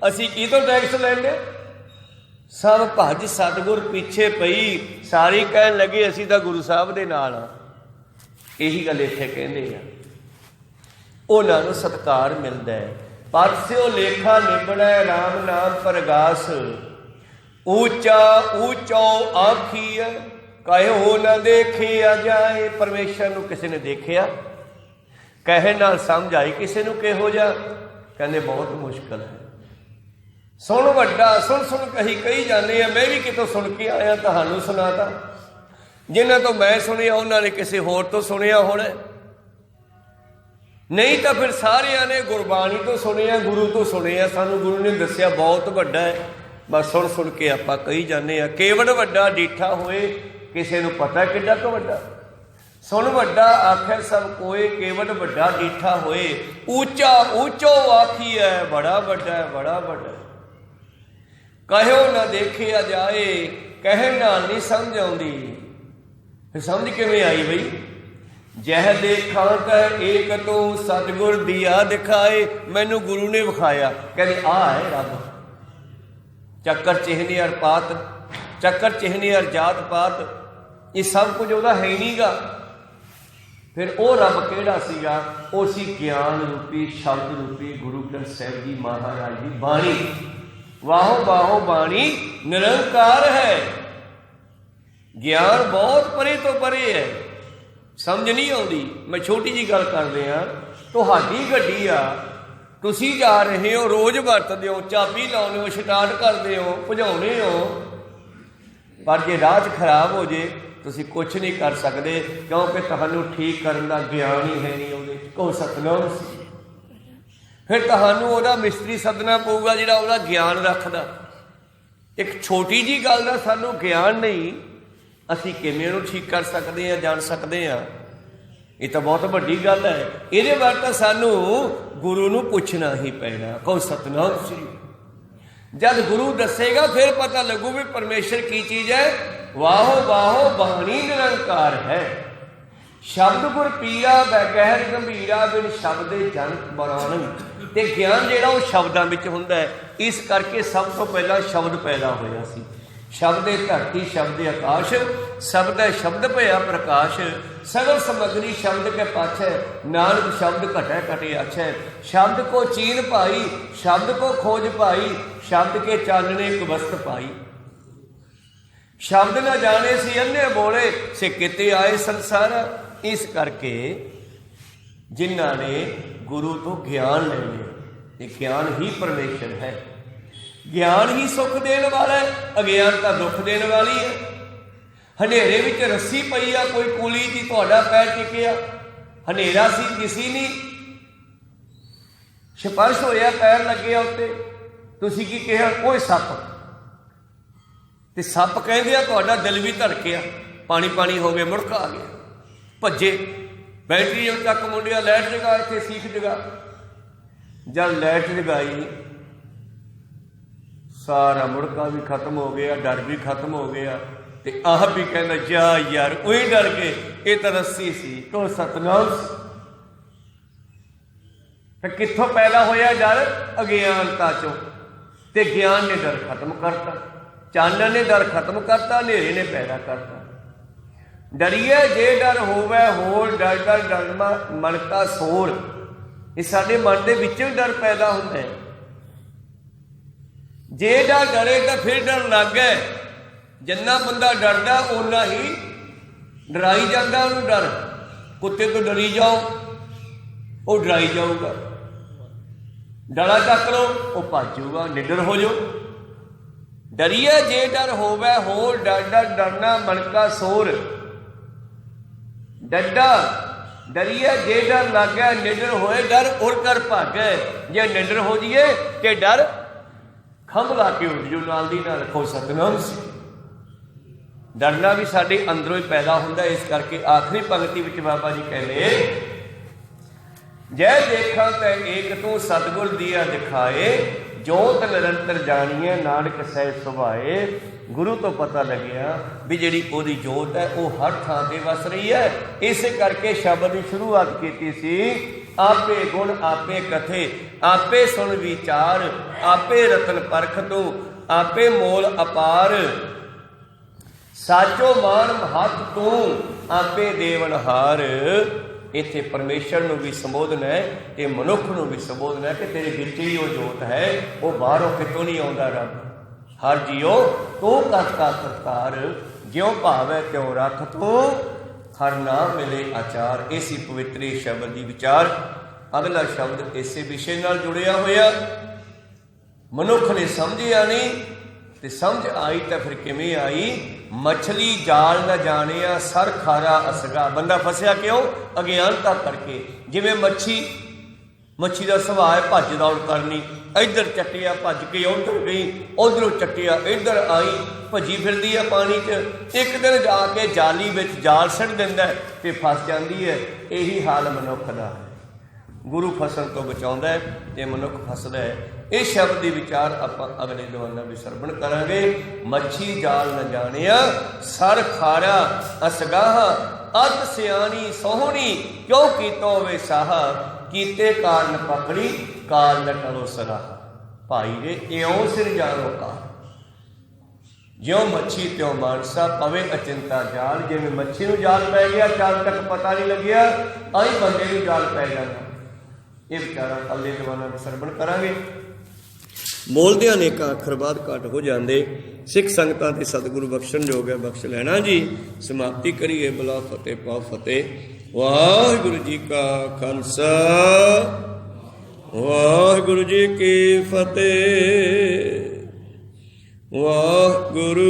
असी की तो टैक्स लेंगे। सब भज सतगुर पीछे पई, सारी कहन लगे असी तो गुरु साहब दे नाल आ। यही गल इत्थे कहंदे आ, उन्हां नूं सत्कार मिलदा है। परस्यों लेखा निबड़ै राम नाम प्रगास, ऊंचा ऊंचो आखिए कहो न देखिया जाए। परमेश्वर नूं किसी ने देखिया, कहे नाल समझ आई किसी नूं किहो जा, कहंदे बहुत मुश्किल है। सुन वड्डा सुन सुन कही जाने आ, मैं भी कितों सुन के आया तुहानूं सुनाता। जिन्हां तो मैं सुनिया उन्होंने किसी होर तो सुनिया होना, नहीं तो फिर सारिया ने गुरबाणी तो सुनिया, गुरु तो सुनिया। सानू गुरु ने दसिया बहुत वड्डा है, बस सुन सुन के आपां कही जाने आ। केवड़ वड्डा डीठा होए किसी नूं पता किड्डा क वड्डा। सुन वड्डा आखे सब कोई, केवड़ वड्डा डीठा होए। ऊंचा ऊंचो आखी है बड़ा वड्डा है, बड़ा वड्डा है। कहो ना देखिया जाए, कहे नाल नहीं समझ आउंदी। फिर समझ किवें आई बई। जह देखा कह एक तो सतगुर दिया दिखाए, मैनू गुरु ने विखाया। कहते आ है रब, चक्कर चिहने अर पात, चक्कर चिहने अर जात पात, ये सब कुछ वह है नहीं गा। फिर वो रब केड़ा सीगा, वो सी ज्ञान रूपी शब्द रूपी गुरु ग्रंथ साहिब जी महाराज की बाणी। वाहो वाहो बाणी निरंकार है। ज्ञान बहुत परे तो परे है, समझ नहीं आती। मैं छोटी जी गल कर रहा, तुहाडी गड्डी आ, तुसी जा रहे हो, रोज़ वरतदे हो, चाबी लाउने हो, स्टार्ट करते हो, भजाउने हो, पर जे राह खराब हो जाए तुसी कुछ नहीं कर सकते, क्योंकि तुहानू ठीक करने का ज्ञान ही है नहीं। उहदे को सतनाम सी। फिर तुहानू उहदा मिस्त्री सदना पऊगा जिहड़ा उहदा ज्ञान रखदा। एक छोटी जी गल दा सानू ज्ञान नहीं, असी किवें नूं ठीक कर सकते हैं, जान सकते हैं। ये तो बहुत वड्डी गल है। इहदे बारे तो सानू गुरु नूं पुछना ही पैना। कहो सतनाम श्री। जब गुरु दसेगा फिर पता लगू भी परमेश्वर की चीज़ है। वाहो वाहो बाणी निरंकार है। शब्द गुर पीरा गहर गंभीरा, बिन शब्द जन बरान। ते ज्ञान जिहड़ा वो शब्दां विच हुंदा है, इस करके सब तो पहला शब्द पैदा होया सी। शब्द धरती शब्द आकाश, शब्द शब्द भया प्रकाश। सगल समग्री शब्द के पाछे, नानक शब्द घटे घटे अच्छे। शब्द को चीन पाई, शब्द को खोज पाई, शब्द के चानने कुबस्त पाई। शब्द न जाने से अन्य बोले, से किते आए संसार। इस करके जिन्हों ने गुरु तो ज्ञान ले लिया, ये ज्ञान ही परमेश्वर है। ज्ञान ही सुख देने वाला है, अज्ञानता दुख देने वाली है। हनेरे विच रस्सी पई आ, कोई कुली जी तुहाडा पैर टिकिया, हनेरा सी किसी नहीं, स्पर्श होया पैर लगे उत्ते, तुसीं की कहा कोई सप, ते सप कहंदे आ तुहाडा दिल भी धड़किया, पानी पानी हो गया, मुड़का आ गया, भज्जे बैटरी तक मुंडिया लाइट जगा, इत्थे सीख जगा। जब लाइट जगाई सारा मुड़का भी खत्म हो गया, डर भी खत्म हो गया, ते आप भी कहना जा यार वही डर गए, ये तो रस्सी सी तो सतनाम सी। कित्थों पैदा होया डर? अज्ञानता चो, ते ज्ञान ने डर खत्म करता, चानन ने डर खत्म करता, नेरे ने पैदा करता। डरिए जे डर होवे होर, डर डर डरमा मन का सोर, ये साडे मन दे विच डर पैदा हुंदा है। जे डर डरे तो फिर डर लग गए, जिन्ना बंदा डरदा उन्ना ही डराई जाता उन्हें डर। कुत्ते तो डरी जाओ वो डराई जाऊगा, डरा चक लो वो भजूगा, निडर हो जाओ। डरिए जे डर होवे होर, डर डर डरना मन का सोर, डड्डा डरिए जे डर लग गया, निडर होए डर उड़ कर भागे। जे निडर हो जाइए तो डर खंभ ला के उठ जाओ, नाल दी नाल रखो सतनाम सी। डरना भी साडे अंदरों ही पैदा हुंदा, इस करके आखिरी पंक्ति विच बाबा जी कहने, जय देखा तै एक तू सतगुर दिया दिखाए, जोत निरंतर जानिए नानक सहज सुभाए। गुरु तो पता लग्या भी जिहड़ी ओहदी जोत है वो हर थां ते वस रही है। इस करके शब्द की शुरुआत की सी, आपे गुण आपे कथे, आपे सुन विचार, आपे रतन परख तू, आपे मोल अपार, साचो मान हथ तू, आपे देवनहार। इत्थे परमेश्वर नूं भी संबोधन है ते मनुख नूं भी संबोधन है कि तेरे विच ही वो जोत है, वो बाहरों कितों नहीं आउंदा। रब हर जियो तू कत का करतार, ज्यों भावै त्यों रख तू, हर नाम मिले आचार। इसी पवित्र शब्द की विचार। अगला शब्द इसे विषय नाल जुड़िया होया, मनुख ने समझिया नहीं ते समझ आई तो फिर किवें आई। मछली जाल न जानिया सर खारा असगा, बंदा फसिया क्यों? अज्ञानता करके। जिवें मच्छी का सुभाव है भज दौड़ करनी, इधर चट्टिया भज के उधर गई, उधरों चट्टिया इधर आई, भजी फिरदी है पानी च। एक दिन जाके जाली विच जाल सट दिंदा है ते फस जाती है। यही हाल मनुख का है। गुरु फसल तो बचाउंदा है ते मनुख फसदा है। इस शब्द की विचार आपां अगले दवाना भी सरवण करांगे। मच्छी जाल न जानिया सर खारा असगाहा, अत सियानी सोहनी क्यों कीतो वे साहा, कीते कारण पकड़ी काल न टलो सराहा। भाई रे इयों सिर जानो का, ज्यों मच्छी त्यों मानसा, पवे अचिंता जाल। जिवें मच्छी नूं जाल पै गया चाल तक पता नहीं लग्या, आई बंदे नूं जाल पै जाना। ये विचारा अगले दवाना भी सरवण करांगे। बोलदे अनेकां अखर बाद घट हो जाते, सिख संगतां ते सतगुरु बख्शण जोग है, बख्श लेना जी। समाप्ति करिए, बुला फतेह पाओ फतेह। वाहिगुरु जी का खालसा, वाहिगुरु जी की फतेह। वाहिगुरु।